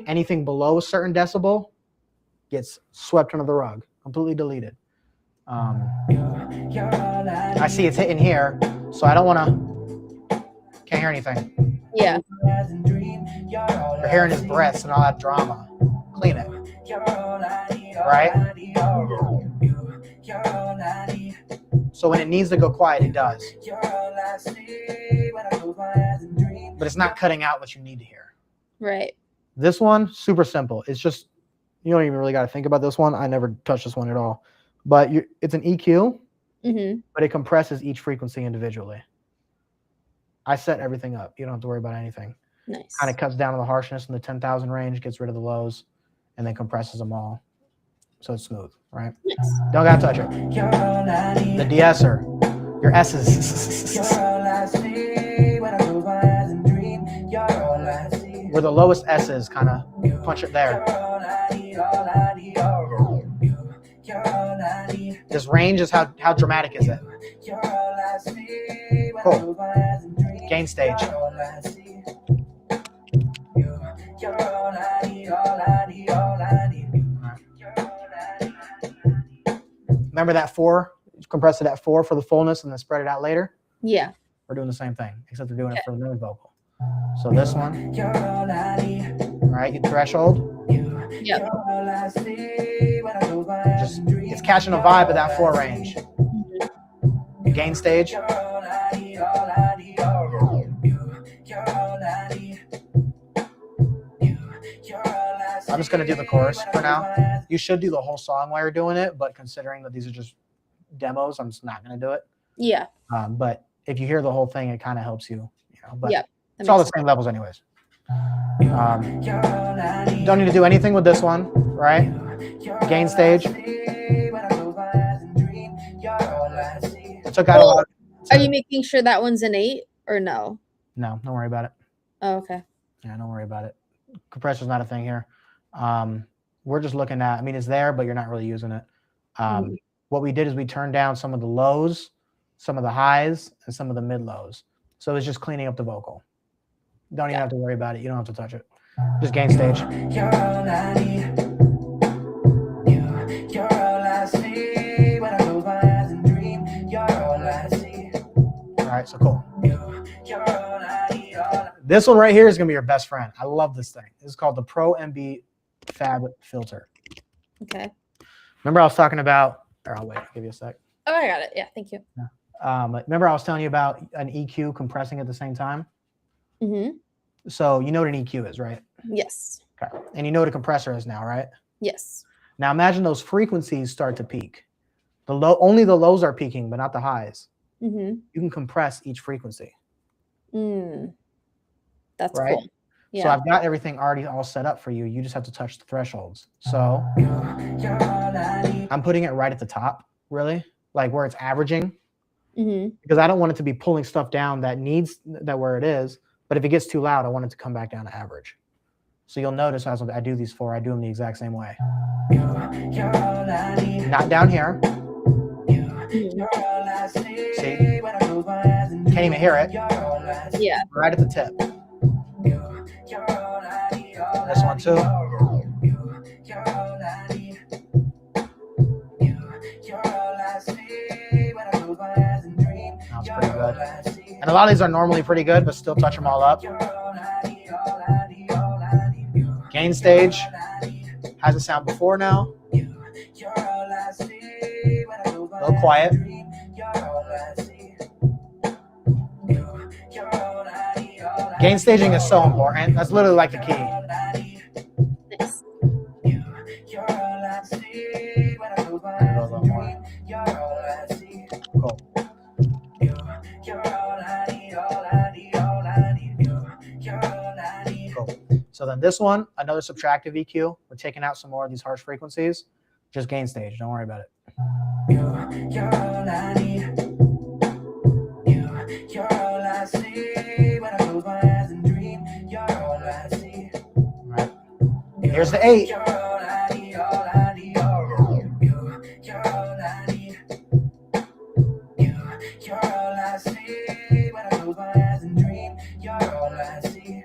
Anything below a certain decibel gets swept under the rug, completely deleted. I see it's hitting here, so I don't want to. Can't hear anything. Yeah. You're hearing his breaths and all that drama. Clean it. Right? So when it needs to go quiet, it does. But it's not cutting out what you need to hear. Right. This one, super simple. It's just, you don't even really got to think about this one. I never touched this one at all. But it's an EQ, but it compresses each frequency individually. I set everything up. You don't have to worry about anything. Nice. Kind of cuts down on the harshness in the 10,000 range, gets rid of the lows, and then compresses them all. So it's smooth, right? Nice. Don't got to touch it. The de-esser, your S's. Where the lowest S is, kind of punch it there. This range is how dramatic is it? Cool. Gain stage. Remember that 4? Compress it at 4 for the fullness and then spread it out later? Yeah. We're doing the same thing, except they're doing it for the main vocal. So this one, right? You threshold. Yep. It's catching a vibe of that 4 range. Gain stage. I'm just going to do the chorus for now. You should do the whole song while you're doing it, but considering that these are just demos, I'm just not going to do it. Yeah. But if you hear the whole thing, it kind of helps you, you know. But Yep. it's all the same levels anyways. Don't need to do anything with this one, right? Gain stage. It took out a lot. Are you making sure that one's an 8 or no? No, don't worry about it. Oh, okay. Yeah, don't worry about it. Compressor's not a thing here. We're just looking at, I mean, it's there, but you're not really using it. What we did is we turned down some of the lows, some of the highs, and some of the mid lows. So it's just cleaning up the vocal. Don't even have to worry about it. You don't have to touch it. Just gain stage. All right, so cool. This one right here is going to be your best friend. I love this thing. This is called the T.o.m.e Fab Filter. Okay. Remember I was talking about, or I'll wait, I'll give you a sec. Oh, I got it. Yeah, thank you. Remember I was telling you about an EQ compressing at the same time? Mm-hmm. So you know what an EQ is, right? Yes. Okay. And you know what a compressor is now, right? Yes. Now imagine those frequencies start to peak. Only the lows are peaking, but not the highs. Mm-hmm. You can compress each frequency. That's right? cool. Yeah. So I've got everything already all set up for you. You just have to touch the thresholds. So I'm putting it right at the top, really, like where it's averaging, because I don't want it to be pulling stuff down that needs that where it is. But if it gets too loud, I want it to come back down to average. So you'll notice as I do these 4, I do them the exact same way. Not down here. See? Can't even hear it. Yeah. Right at the tip. This one too. That's pretty good. And a lot of these are normally pretty good, but still touch them all up. Gain stage. How's it sound before now? A little quiet. Gain staging is so important. That's literally like the key. Nice. Cool. Cool. So then this one, another subtractive EQ. We're taking out some more of these harsh frequencies. Just gain stage. Don't worry about it. All right. Here's the 8.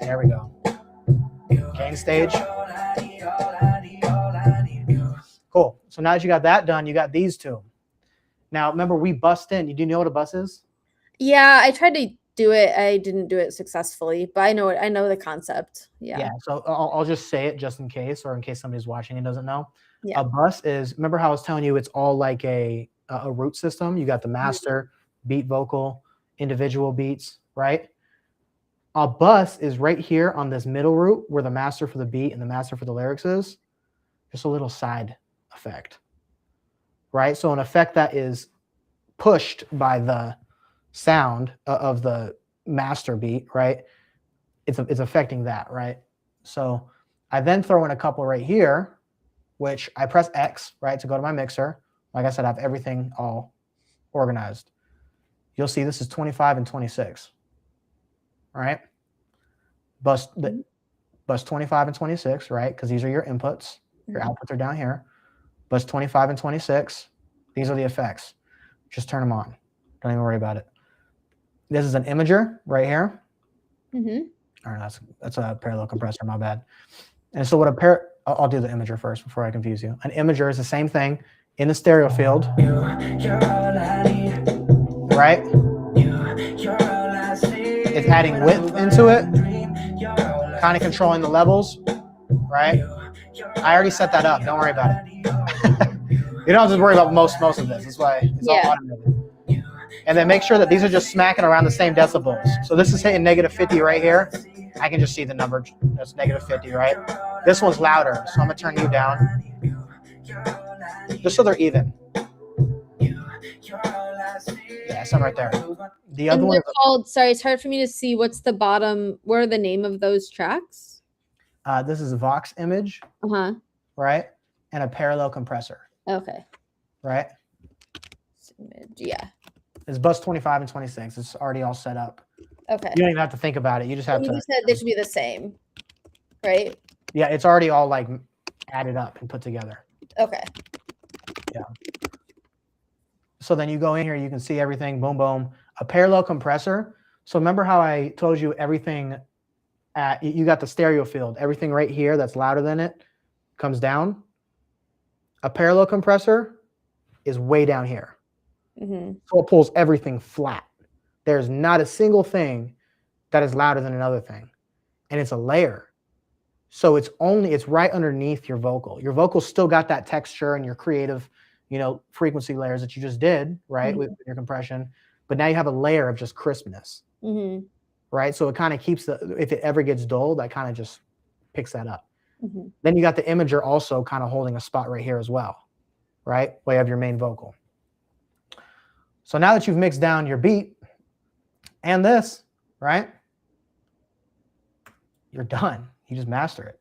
There we go. Gain stage. Cool. So now that you got that done, you got these two. Now, remember, we bust in. Do you know what a bus is? Yeah, I tried to do it. I didn't do it successfully, but I know it. I know the concept. Yeah. Yeah. So I'll just say it just in case, or in case somebody's watching and doesn't know. Yeah. A bus is, remember how I was telling you, it's all like a root system. You got the master, beat, vocal, individual beats, right? A bus is right here on this middle root where the master for the beat and the master for the lyrics is. Just a little side effect, right? So an effect that is pushed by the sound of the master beat, right? It's affecting that, right? So I then throw in a couple right here, which I press X, right, to go to my mixer. Like I said, I have everything all organized. You'll see this is 25 and 26, right? Bus 25 and 26, right? Because these are your inputs. Your outputs are down here. Bus 25 and 26. These are the effects. Just turn them on. Don't even worry about it. This is an imager right here. All right, that's a parallel compressor, my bad. And so what I'll do the imager first before I confuse you. An imager is the same thing in the stereo field, right? It's adding width into it, kind of controlling the levels, right? I already set that up. Don't worry about it. You don't have to worry about most of this. That's why it's all automated. And then make sure that these are just smacking around the same decibels. So this is hitting -50 right here. I can just see the number. That's -50, right? This one's louder, so I'm going to turn you down. Just so they're even. Yeah, some right there. The other one is called, sorry, it's hard for me to see what's the bottom. What are the name of those tracks? This is a Vox image, right? And a parallel compressor. Okay. Right? Yeah. It's bus 25 and 26. It's already all set up. Okay. You don't even have to think about it. You just have to. You said they should be the same, right? Yeah, it's already all like added up and put together. Okay. Yeah. So then you go in here, you can see everything, boom, boom. A parallel compressor. So remember how I told you everything you got the stereo field, everything right here that's louder than it comes down. A parallel compressor is way down here. So it pulls everything flat. There's not a single thing that is louder than another thing. And it's a layer. So it's right underneath your vocal. Your vocal still got that texture and your creative, frequency layers that you just did, right? With your compression. But now you have a layer of just crispness. Right? So it kind of keeps if it ever gets dull, that kind of just picks that up. Then you got the imager also kind of holding a spot right here as well. Right? Where you have your main vocal. So now that you've mixed down your beat and this, right? You're done. You just master it.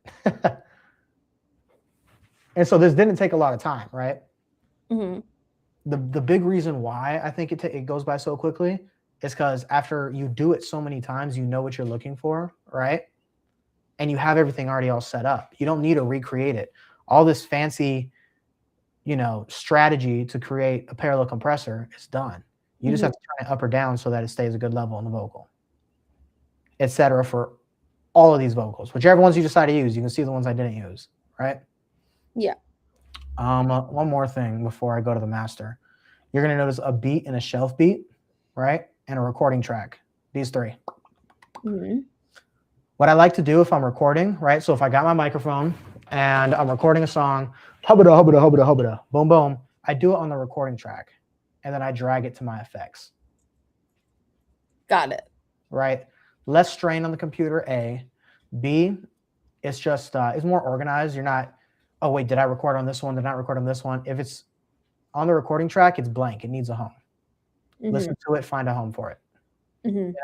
And so this didn't take a lot of time, right? The big reason why I think it goes by so quickly is because after you do it so many times, you know what you're looking for, right? And you have everything already all set up. You don't need to recreate it. All this fancy strategy to create a parallel compressor is done. You just have to turn it up or down so that it stays a good level in the vocal, etc. for all of these vocals. Whichever ones you decide to use, you can see the ones I didn't use, right? Yeah. One more thing before I go to the master. You're going to notice a beat and a shelf beat, right? And a recording track. These three. What I like to do if I'm recording, right? So if I got my microphone and I'm recording a song, hubba-da, hubba-da, hubba-da, hubba-da, boom, boom, I do it on the recording track, and then I drag it to my effects. Got it. Right? Less strain on the computer, A. B, it's just, it's more organized. You're not, oh, wait, did I record on this one? Did I not record on this one? If it's on the recording track, it's blank. It needs a home. Listen to it, find a home for it. You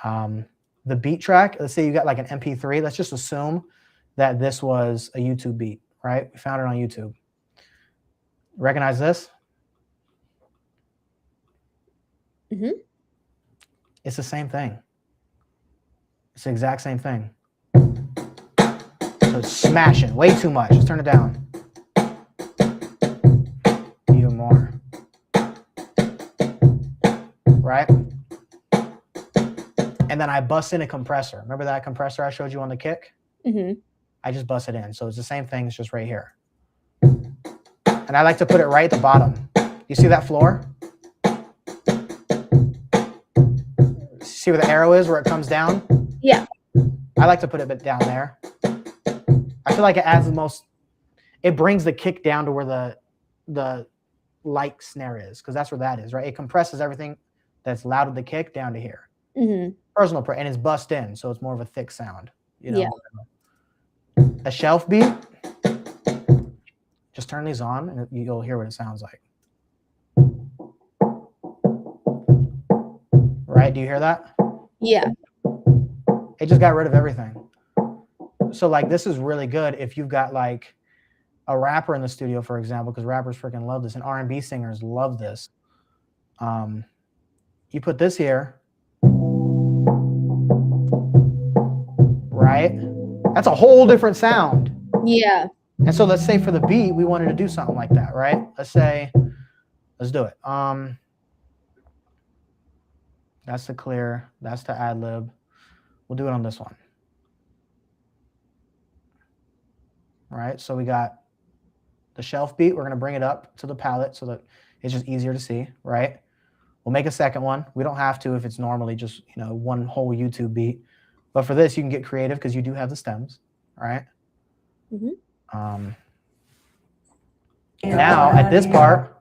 know? The beat track, let's say you got like an MP3. Let's just assume that this was a YouTube beat, right? We found it on YouTube. Recognize this? It's the same thing. It's the exact same thing. So it's smashing way too much. Let's turn it down. Even more. Right? And then I bust in a compressor. Remember that compressor I showed you on the kick? I just bust it in. So it's the same thing. It's just right here. And I like to put it right at the bottom. You see that floor? See where the arrow is, where it comes down? Yeah. I like to put it down there. I feel like it adds the most, it brings the kick down to where the light snare is, because that's where that is, right? It compresses everything that's loud with the kick down to here. Personal, and it's bust in, so it's more of a thick sound. You know? Yeah. A shelf beat, just turn these on and you'll hear what it sounds like. Right? Do you hear that? Yeah. It just got rid of everything. So like this is really good if you've got like a rapper in the studio, for example, because rappers freaking love this and R&B singers love this. You put this here, right? That's a whole different sound. Yeah. And so let's say for the beat, we wanted to do something like that, right? Let's do it. That's the clear, that's the ad lib. We'll do it on this one. Right, so we got the shelf beat. We're gonna bring it up to the palette so that it's just easier to see, right? We'll make a second one. We don't have to if it's normally just, one whole YouTube beat. But for this, you can get creative because you do have the stems, right? Now at this part,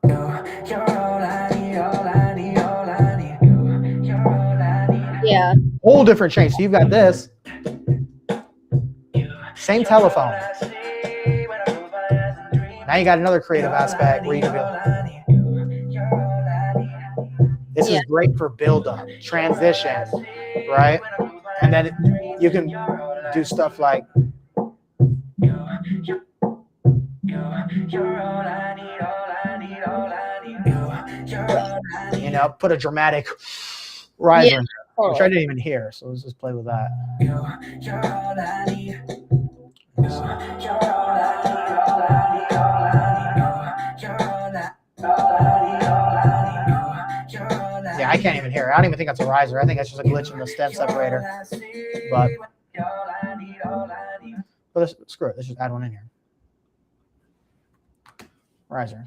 yeah, whole different change. So you've got this, same telephone. Now you got another creative aspect where you can this is great for build-up, transition, right? And then you can do stuff like put a dramatic riser in there, which I didn't even hear. So let's just play with that. Yeah, I can't even hear it. I don't even think that's a riser. I think that's just a glitch in the stem separator. But screw it. Let's just add one in here. Riser.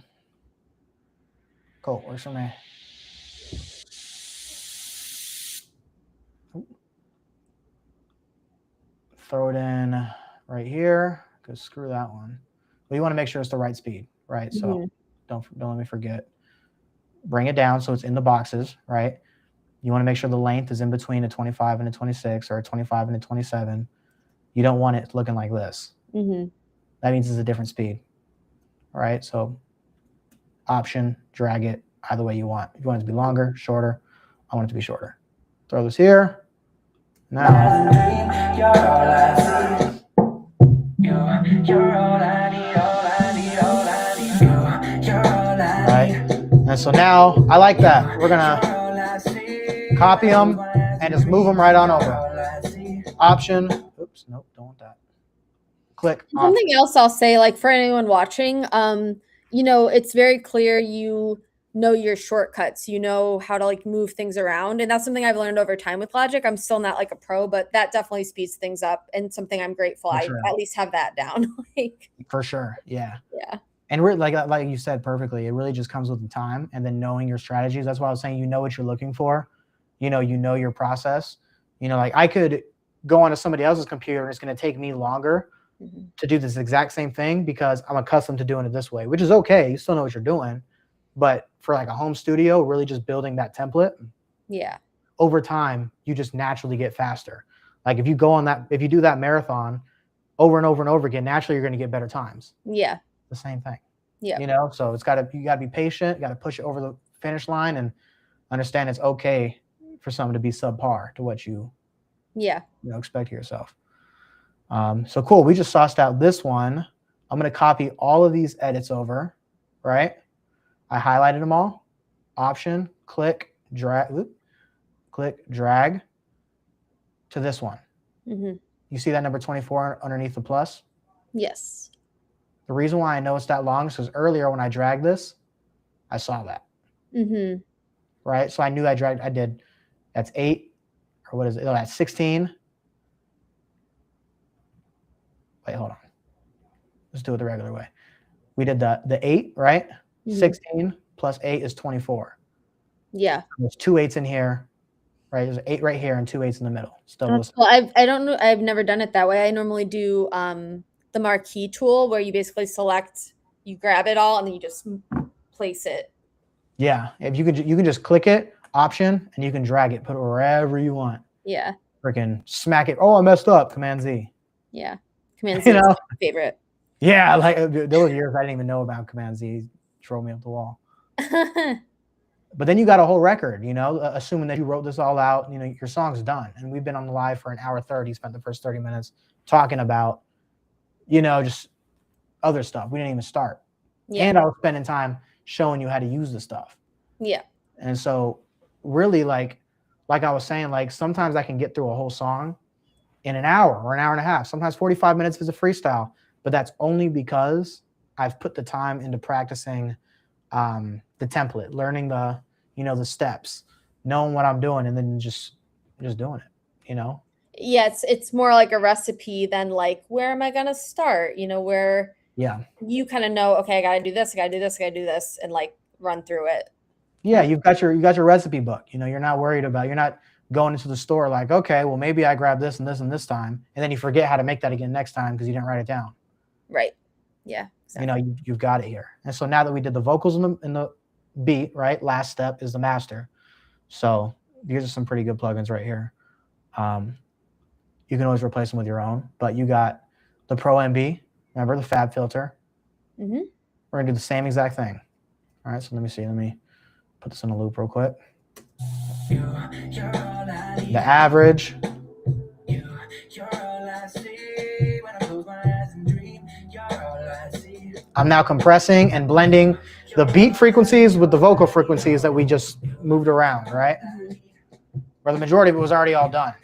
Cool. Works for me. Throw it in right here. Because screw that one. But you want to make sure it's the right speed, right? So don't let me forget. Bring it down so it's in the boxes, right? You want to make sure the length is in between a 25 and a 26 or a 25 and a 27. You don't want it looking like this. That means it's a different speed, right? So option, drag it either way you want. If you want it to be longer, shorter, I want it to be shorter. Throw this here. Now. Right? And so now I like that. We're gonna copy them and just move them right on over. Option. Oops, nope, don't want that. Click. Something else I'll say, like for anyone watching, it's very clear you know your shortcuts, you know how to like move things around. And that's something I've learned over time with Logic. I'm still not like a pro, but that definitely speeds things up and something I'm grateful I at least have that down. Like For sure. Yeah. Yeah. And like you said perfectly, it really just comes with the time and then knowing your strategies. That's why I was saying, you know what you're looking for, you know your process, like I could go onto somebody else's computer and it's going to take me longer to do this exact same thing because I'm accustomed to doing it this way, which is okay. You still know what you're doing. But for like a home studio, really just building that template. Yeah. Over time, you just naturally get faster. Like if you do that marathon over and over and over again, naturally you're going to get better times. Yeah. The same thing. Yeah. So you got to be patient, got to push it over the finish line and understand it's okay for someone to be subpar to what you expect of yourself. So cool. We just sauced out this one. I'm going to copy all of these edits over, right? I highlighted them all. Option, click, drag to this one. You see that number 24 underneath the plus? Yes. The reason why I know it's that long is because earlier when I dragged this, I saw that. Right? So I knew that's 8, or what is it? Oh, that's 16. Wait, hold on. Let's do it the regular way. We did the 8, right? 16 plus 8 is 24. Yeah. There's 2 8s in here, right? There's 8 right here and 2 8s in the middle. Well, I don't know. I've never done it that way. I normally do the marquee tool where you basically select, you grab it all, and then you just place it. Yeah. If you can just click it, option, and you can drag it, put it wherever you want. Yeah. Freaking smack it. Oh, I messed up. Command Z. Yeah. Command Z is my favorite. Yeah. Like there were years I didn't even know about Command Z. Throw me up the wall. But then you got a whole record, assuming that you wrote this all out, your song's done. And we've been on the live for an hour 30, spent the first 30 minutes talking about, just other stuff. We didn't even start. Yeah. And I was spending time showing you how to use the stuff. Yeah. And so really like I was saying, like sometimes I can get through a whole song in an hour or an hour and a half. Sometimes 45 minutes is a freestyle, but that's only because I've put the time into practicing the template, learning the steps, knowing what I'm doing, and then just doing it, Yeah, it's more like a recipe than like, where am I going to start? Where you kind of know, okay, I got to do this, I got to do this, I got to do this, and like run through it. Yeah, you got your recipe book. You're not worried about, you're not going into the store like, okay, well maybe I grab this and this and this time, and then you forget how to make that again next time because you didn't write it down. Right. Yeah. Exactly. You've got it here. And so now that we did the vocals in the beat, right? Last step is the master. So these are some pretty good plugins right here. You can always replace them with your own, but you got the Pro.M.e, remember the Fab filter. We're gonna do the same exact thing. All right, so let me put this in a loop real quick. The average. I'm now compressing and blending the beat frequencies with the vocal frequencies that we just moved around, right? Where the majority of it was already all done.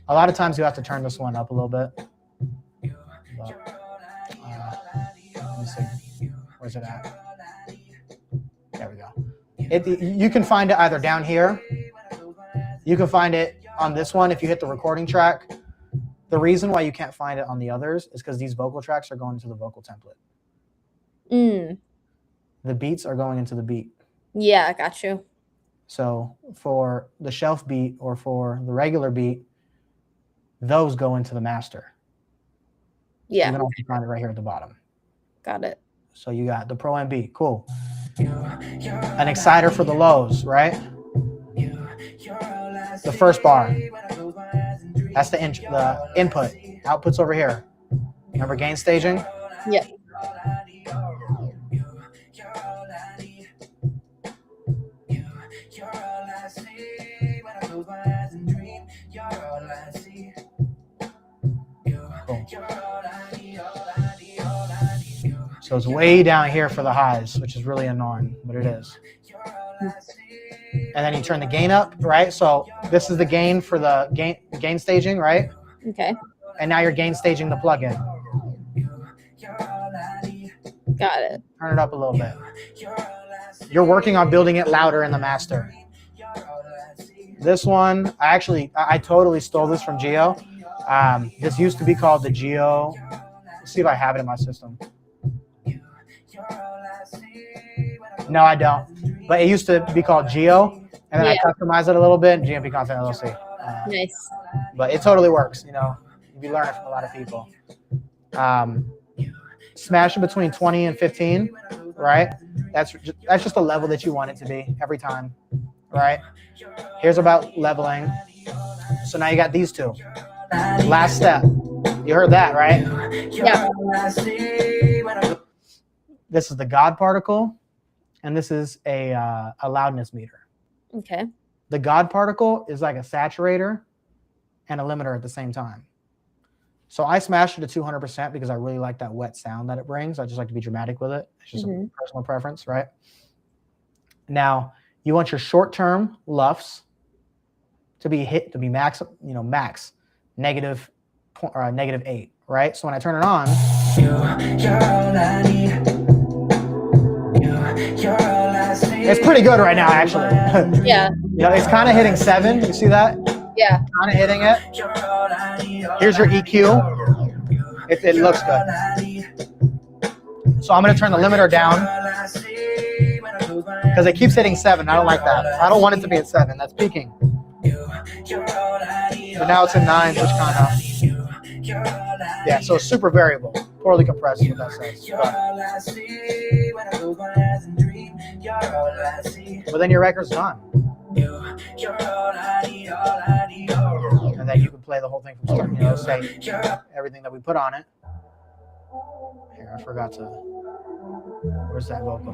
A lot of times you have to turn this one up a little bit. But, let me see. Where's it at? There we go. You can find it either down here. You can find it on this one if you hit the recording track. The reason why you can't find it on the others is because these vocal tracks are going into the vocal template. The beats are going into the beat. Yeah, I got you. So for the shelf beat or for the regular beat, those go into the master. Yeah. You can also find it right here at the bottom. Got it. So you got the Pro.M.e, cool. An exciter for the lows, right? The first bar. That's the input. Output's over here. Remember gain staging? Yeah. Cool. So it's way down here for the highs, which is really annoying, but it is. And then you turn the gain up, right? So this is the gain for the gain staging, right? Okay. And now you're gain staging the plugin. Got it. Turn it up a little bit. You're working on building it louder in the master. This one, I totally stole this from Geo. This used to be called the Geo. Let's see if I have it in my system. No, I don't. But it used to be called Geo, and then I customized it a little bit. GMP Content LLC. Nice. But it totally works. You know, you learn it from a lot of people. Smash it between 20 and 15, right? That's just the level that you want it to be every time, right? Here's about leveling. So now you got these two. Last step. You heard that, right? Yeah. This is the God particle, and this is a loudness meter. Okay. The God particle is like a saturator and a limiter at the same time. So I smashed it to 200% because I really like that wet sound that it brings. I just like to be dramatic with it. It's just a personal preference, right? Now, you want your short-term LUFs to be max, max -8, right? So when I turn it on, it's pretty good right now, actually. Yeah. It's kind of hitting 7. You see that? Yeah. Kind of hitting it. Here's your EQ. It looks good. So I'm going to turn the limiter down because it keeps hitting 7. I don't like that. I don't want it to be at 7. That's peaking. But now it's in 9, which kind of... Yeah, so it's super variable. Poorly compressed, what that says. But then your record's done. And then you can play the whole thing from start, say everything that we put on it. Here, I forgot to... Where's that vocal?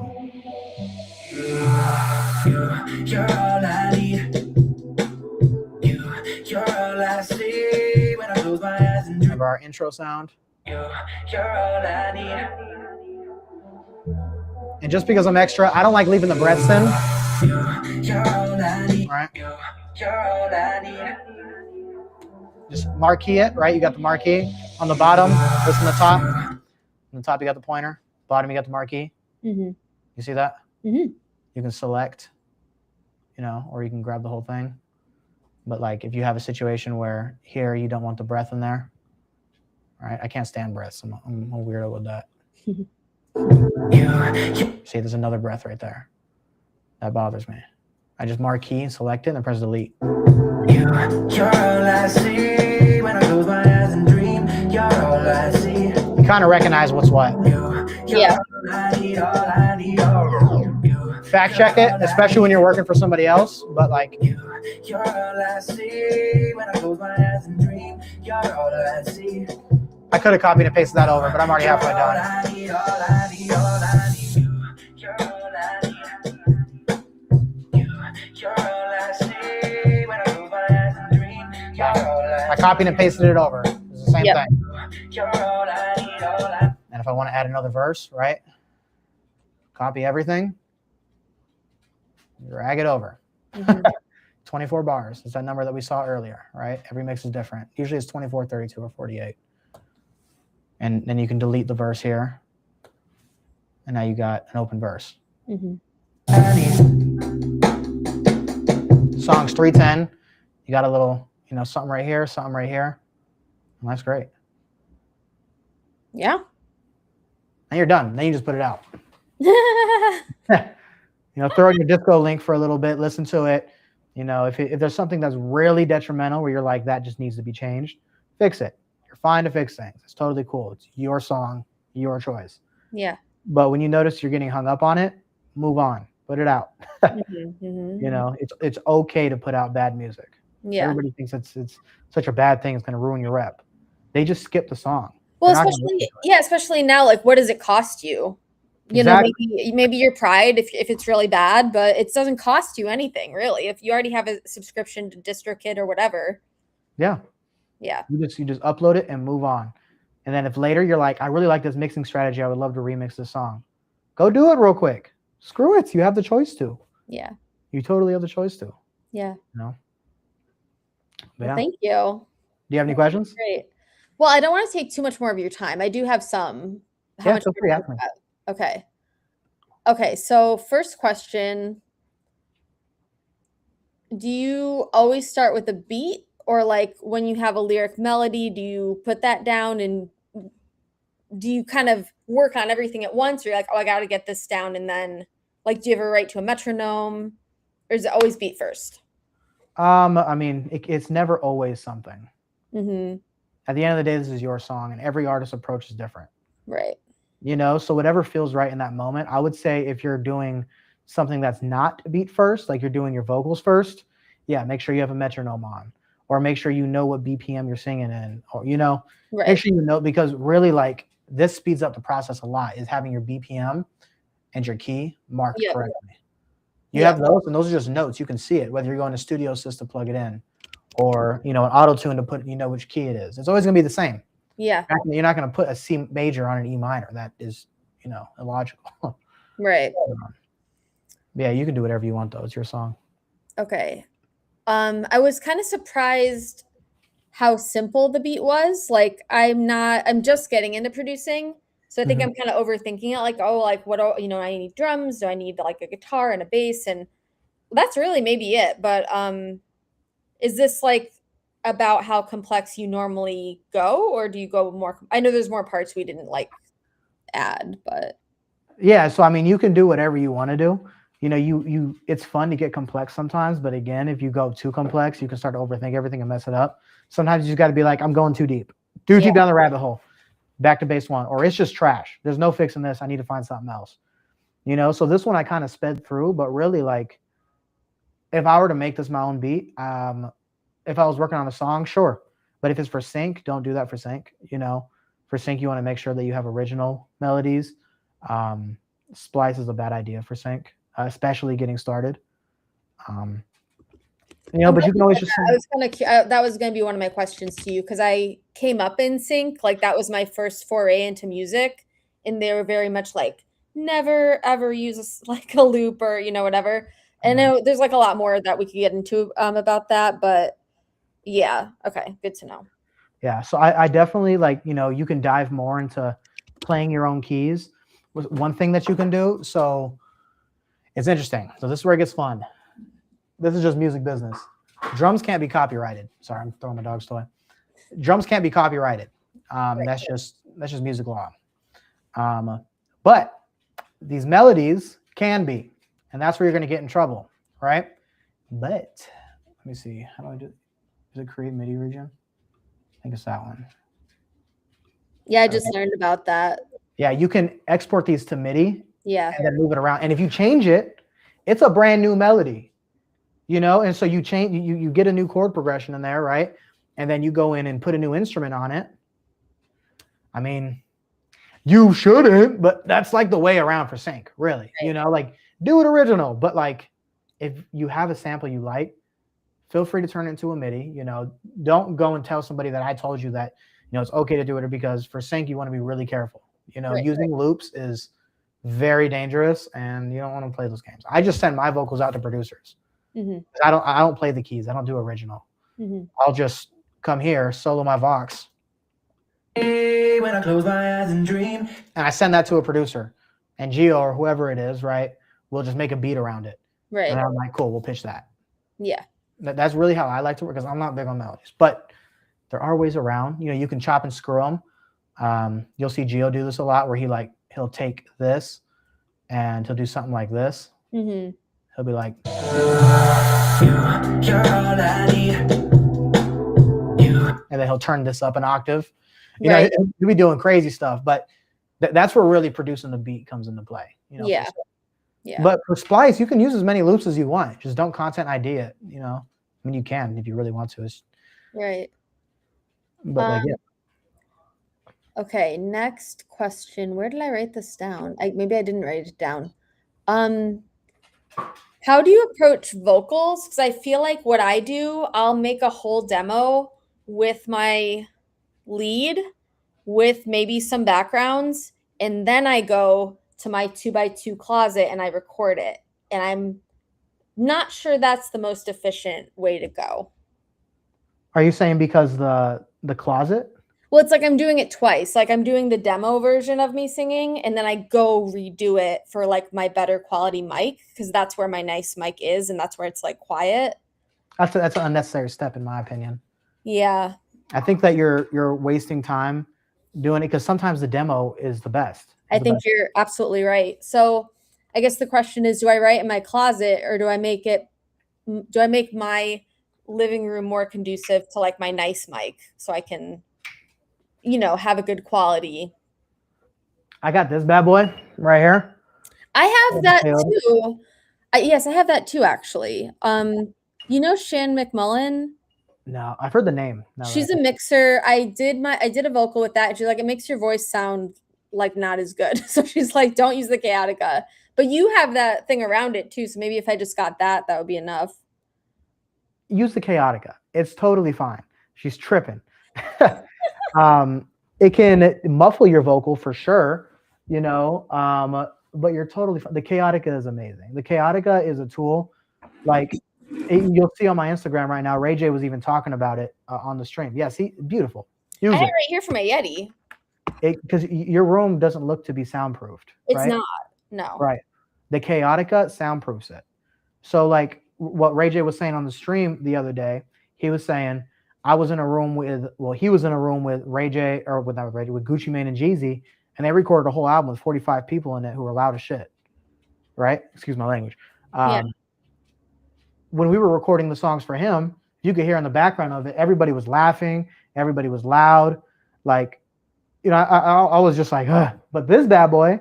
Have our intro sound. And just because I'm extra, I don't like leaving the breaths in. Right? Just marquee it, right? You got the marquee on the bottom. This on the top. On the top, you got the pointer. Bottom, you got the marquee. You see that? You can select, or you can grab the whole thing. But like if you have a situation where here you don't want the breath in there, right? I can't stand breaths. I'm a weirdo with that. See, there's another breath right there. That bothers me. I just marquee and select it and press delete. You kind of recognize what's what. Yeah. Fact check it, especially when you're working for somebody else. But like, I could have copied and pasted that over, but I'm already halfway done. I copied and pasted it over. It's the same thing. And if I want to add another verse, right? Copy everything. Drag it over. 24 bars. It's that number that we saw earlier, right? Every mix is different. Usually it's 24, 32, or 48. And then you can delete the verse here. And now you got an open verse. Song's 310. You got a little, something right here, something right here. And that's great. Yeah. And you're done. Then you just put it out. Throw in your disco link for a little bit, listen to it. If there's something that's really detrimental where you're like, that just needs to be changed, fix it. You're fine to fix things. It's totally cool. It's your song, your choice. Yeah. But when you notice you're getting hung up on it, move on. Put it out. It's okay to put out bad music. Yeah. Everybody thinks it's such a bad thing. It's going to ruin your rep. They just skip the song. Well, especially now, like, what does it cost you? Maybe your pride if it's really bad, but it doesn't cost you anything really. If you already have a subscription to DistroKid or whatever. Yeah. Yeah. You just upload it and move on. And then if later you're like, I really like this mixing strategy, I would love to remix this song. Go do it real quick. Screw it. You have the choice to. Yeah. You totally have the choice to. Yeah. Well, thank you. Do you have any questions? Great. Well, I don't want to take too much more of your time. I do have some, how much feel free, ask me. Okay, so first question, do you always start with a beat, or like when you have a lyric melody, do you put that down and do you kind of work on everything at once, or you're like, oh, I got to get this down, and then like, do you ever write to a metronome, or is it always beat first? I mean, it's never always something. Mm-hmm. At the end of the day, this is your song, and every artist's approach is different. Right. You know, so whatever feels right in that moment. I would say if you're doing something that's not beat first, like you're doing your vocals first, yeah, make sure you have a metronome on, or make sure you know what BPM you're singing in, or Right. make sure you know, because really, like, this speeds up the process a lot, is having your BPM and your key marked correctly. You have those, and those are just notes. You can see it, whether you're going to Studio Assist to plug it in, or an auto tune to put, which key it is. It's always gonna be the same. Yeah. You're not gonna put a C major on an E minor. That is, illogical. Right. Yeah, you can do whatever you want though. It's your song. Okay. I was kind of surprised how simple the beat was. Like, I'm just getting into producing. So I think I'm kind of overthinking it. Like, oh, like what, I need drums. Do I need like a guitar and a bass? And that's really maybe it. But is this like about how complex you normally go, or do you go more? I know there's more parts we didn't like add, but. Yeah, so I mean, you can do whatever you want to do. It's fun to get complex sometimes, but again, if you go too complex, you can start to overthink everything and mess it up. Sometimes you just got to be like, I'm going too deep. Too deep down the rabbit hole. Back to base one, or it's just trash. There's no fixing this. I need to find something else. So this one I kind of sped through, but really, like, if I were to make this my own beat, if I was working on a song, sure. But if it's for sync, don't do that for sync. For sync, you want to make sure that you have original melodies. Splice is a bad idea for sync, especially getting started. But you can always just. That was going to be one of my questions to you, because I came up in sync. Like, that was my first foray into music, and they were very much like, never ever use a loop or whatever. And I know there's like a lot more that we could get into about that, but yeah, okay, good to know. Yeah, so I definitely like, you can dive more into playing your own keys. One thing that you can do, so it's interesting. So this is where it gets fun. This is just music business. Drums can't be copyrighted. Sorry, I'm throwing my dog's toy. Drums can't be copyrighted. That's just music law. But these melodies can be, and that's where you're going to get in trouble, right? But let me see. How do I do it? Is it create MIDI region? I think it's that one. Yeah, I just learned about that. Yeah, you can export these to MIDI. Yeah. And then move it around. And if you change it, it's a brand new melody. And so you change, you get a new chord progression in there, right? And then you go in and put a new instrument on it. I mean, you shouldn't, but that's like the way around for sync, really. Right. Like, do it original. But like, if you have a sample you like, feel free to turn it into a MIDI. Don't go and tell somebody that I told you that, it's okay to do it, because for sync, you want to be really careful. Using loops is very dangerous, and you don't want to play those games. I just send my vocals out to producers. I don't play the keys. I don't do original. I'll just come here, solo my vox. When I close my eyes and dream. And I send that to a producer, and Gio or whoever it is, right, will just make a beat around it. Right. And I'm like, cool, we'll pitch that. Yeah. That's really how I like to work, because I'm not big on melodies, but there are ways around. You can chop and screw them. You'll see Gio do this a lot, where he'll take this and he'll do something like this. He'll be like, you're all I need. And then he'll turn this up an octave. He'll be doing crazy stuff, but that's where really producing the beat comes into play. Yeah. But for Splice, you can use as many loops as you want. Just don't content ID it. I mean, you can if you really want to. Right. But Okay, next question. Where did I write this down? Maybe I didn't write it down. How do you approach vocals? Because I feel like what I do, I'll make a whole demo with my lead, with maybe some backgrounds, and then I go to my 2x2 closet and I record it. And I'm not sure that's the most efficient way to go. Are you saying because the closet? Well, it's like I'm doing it twice. Like I'm doing the demo version of me singing, and then I go redo it for like my better quality mic because that's where my nice mic is, and that's where it's like quiet. That's an unnecessary step in my opinion. Yeah. I think that you're wasting time doing it because sometimes the demo is the best. I think you're absolutely right. So I guess the question is, do I write in my closet or do I make my living room more conducive to like my nice mic so I can, have a good quality? I got this bad boy right here. I have that too. Yes, I have that too, actually. Shan McMullen? No, I've heard the name. She's a mixer. I did a vocal with that. And she's like, it makes your voice sound like not as good. So she's like, don't use the Chaotica. But you have that thing around it too. So maybe if I just got that would be enough. Use the Chaotica. It's totally fine. She's tripping. It can muffle your vocal for sure, but you're totally fine. The Chaotica is amazing. The Chaotica is a tool like you'll see on my Instagram right now. Ray J was even talking about it on the stream. Yes, beautiful. I have it right here for my Yeti. Because your room doesn't look to be soundproofed. It's right? not. No. Right. The Chaotica soundproofs it. So like what Ray J was saying on the stream the other day, he was saying he was in a room with Ray J with Gucci Mane and Jeezy, and they recorded a whole album with 45 people in it who were loud as shit. Right? Excuse my language. Yeah. When we were recording the songs for him, you could hear in the background of it, everybody was laughing, everybody was loud. Like, I was just like, ugh. But this bad boy,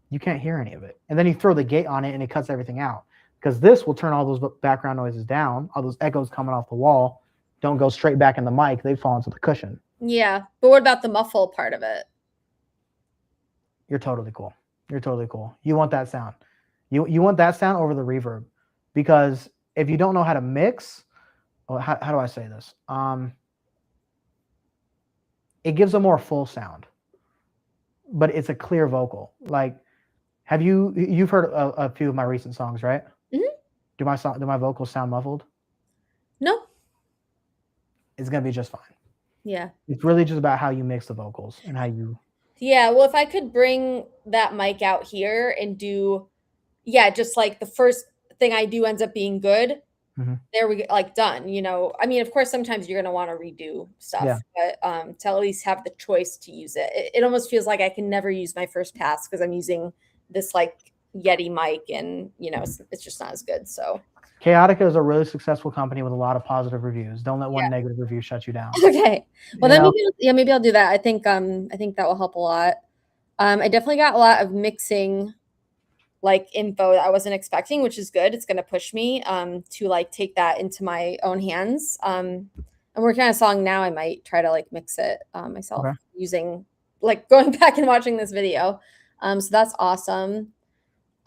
you can't hear any of it. And then you throw the gate on it and it cuts everything out. Because this will turn all those background noises down, all those echoes coming off the wall don't go straight back in the mic, they fall into the cushion. Yeah. But what about the muffle part of it? You're totally cool. You're totally cool. You want that sound. You want that sound over the reverb. Because if you don't know how to mix, how do I say this? It gives a more full sound, but it's a clear vocal. Like, you've heard a few of my recent songs, right? Mm-hmm. Do my vocals sound muffled? No. It's gonna be just fine. Yeah. It's really just about how you mix the vocals and how you. Yeah. Well, if I could bring that mic out here and do, just like the first thing I do ends up being good. Mm-hmm. There we go, like done. I mean, of course, sometimes you're gonna want to redo stuff, but to at least have the choice to use it. It almost feels like I can never use my first pass because I'm using this like Yeti mic, and it's just not as good. So Chaotica is a really successful company with a lot of positive reviews. Don't let one negative review shut you down. Okay. Well, maybe I'll do that. I think that will help a lot. I definitely got a lot of mixing like info that I wasn't expecting, which is good. It's going to push me to like take that into my own hands. I'm working on a song now. I might try to like mix it myself using like going back and watching this video. So that's awesome.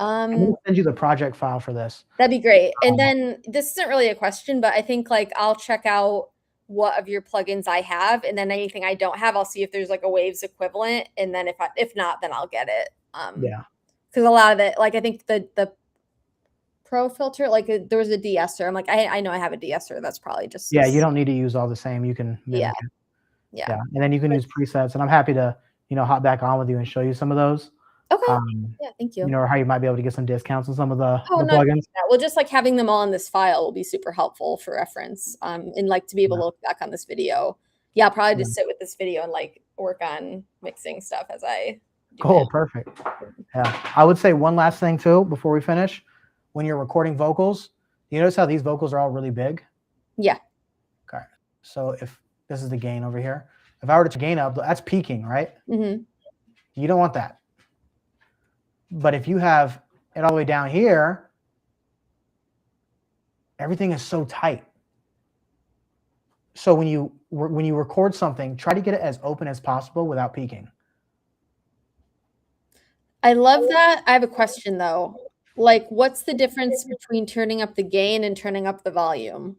I'm going to send you the project file for this. That'd be great. And then this isn't really a question, but I think like I'll check out what of your plugins I have, and then anything I don't have, I'll see if there's like a Waves equivalent. And then if not, then I'll get it. Because a lot of it, like I think the Pro filter, like there was a de-esser. I'm like, I know I have a de-esser. That's probably just you don't need to use all the same. You can mimic it. Yeah, and then you can use presets. And I'm happy to hop back on with you and show you some of those. Okay. Thank you. Or how you might be able to get some discounts on some of the plugins. Well, just like having them all in this file will be super helpful for reference. And like to be able to look back on this video. Yeah, I'll probably just sit with this video and like work on mixing stuff as I do. Cool, perfect. Yeah. I would say one last thing too before we finish. When you're recording vocals, you notice how these vocals are all really big? Yeah. Okay. So if this is the gain over here, if I were to gain up, that's peaking, right? Mm-hmm. You don't want that. But if you have it all the way down here, everything is so tight. So when you record something, try to get it as open as possible without peaking. I love that. I have a question though. Like, what's the difference between turning up the gain and turning up the volume?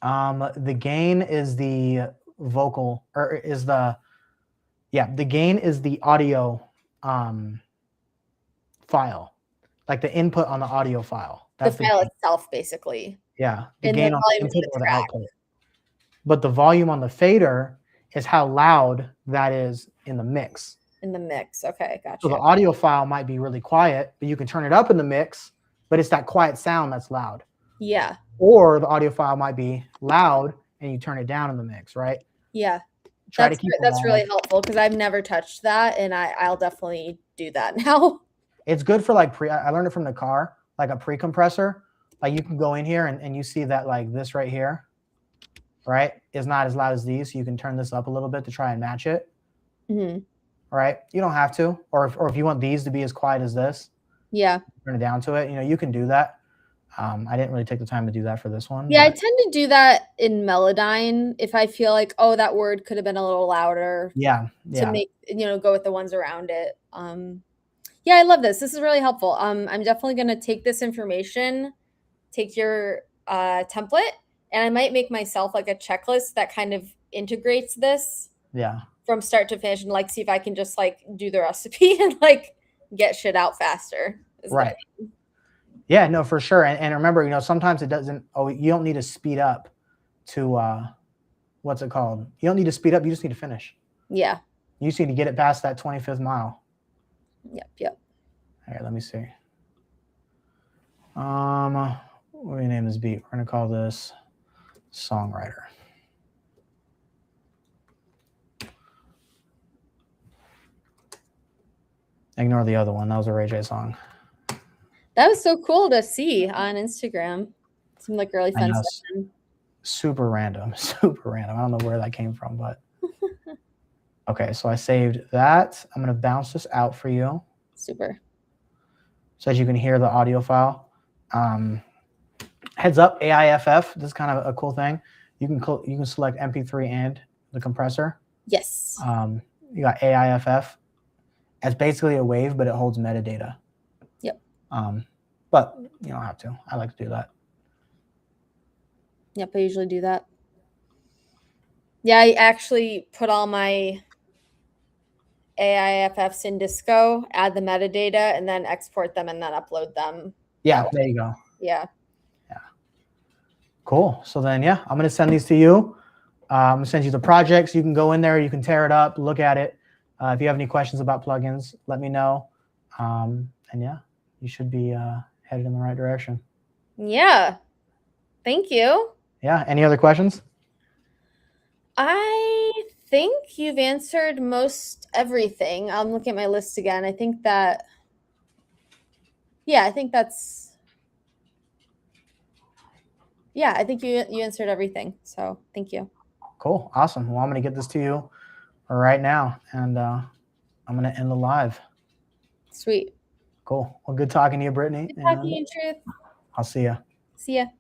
The gain is the vocal, or is the gain is the audio file, like the input on the audio file. That's the file itself, basically. Yeah, the gain on the input or the output. But the volume on the fader is how loud that is in the mix. In the mix. Okay, gotcha. So the audio file might be really quiet, but you can turn it up in the mix, but it's that quiet sound that's loud. Yeah. Or the audio file might be loud and you turn it down in the mix, right? Yeah. Try to keep that's really helpful because I've never touched that, and I'll definitely do that now. It's good for like I learned it from the car, like a pre-compressor. Like you can go in here and you see that like this right here, right, is not as loud as these. So you can turn this up a little bit to try and match it. Mm-hmm. Right? You don't have to. Or if you want these to be as quiet as this, yeah, turn it down to it. You know, you can do that. I didn't really take the time to do that for this one. Yeah, I tend to do that in Melodyne if I feel like, oh, that word could have been a little louder. Yeah. To make, go with the ones around it. Yeah, I love this. This is really helpful. I'm definitely going to take this information, take your template, and I might make myself like a checklist that kind of integrates this. Yeah. From start to finish, and like see if I can just like do the recipe and like get shit out faster. Right. Yeah, no, for sure. And remember, sometimes it doesn't, you don't need to speed up to, what's it called? You don't need to speed up. You just need to finish. Yeah. You just need to get it past that 25th mile. Yep. All right, let me see. What do we name this beat? We're going to call this Songwriter. Ignore the other one. That was a Ray J song. That was so cool to see on Instagram. It seemed like a really fun session. Super random. Super random. I don't know where that came from, but okay, so I saved that. I'm going to bounce this out for you. Super. So as you can hear the audio file. Heads up, AIFF. This is kind of a cool thing. You can select MP3 and the compressor. Yes. You got AIFF. It's basically a wave, but it holds metadata. Yep. But you don't have to. I like to do that. Yep, I usually do that. Yeah, I actually put all my AIFFs in Disco, add the metadata, and then export them and then upload them. Yeah, there you go. Yeah. Cool. So then, yeah, I'm going to send these to you. I'm going to send you the projects. You can go in there. You can tear it up, look at it. If you have any questions about plugins, let me know. And yeah, you should be headed in the right direction. Yeah. Thank you. Yeah. Any other questions? I think you've answered most everything. I'm looking at my list again. I think that, I think you answered everything. So thank you. Cool. Awesome. Well, I'm going to get this to you right now, and I'm going to end the live. Sweet. Cool. Well, good talking to you, Brittany. Good talking to you, Truth. I'll see you. See ya.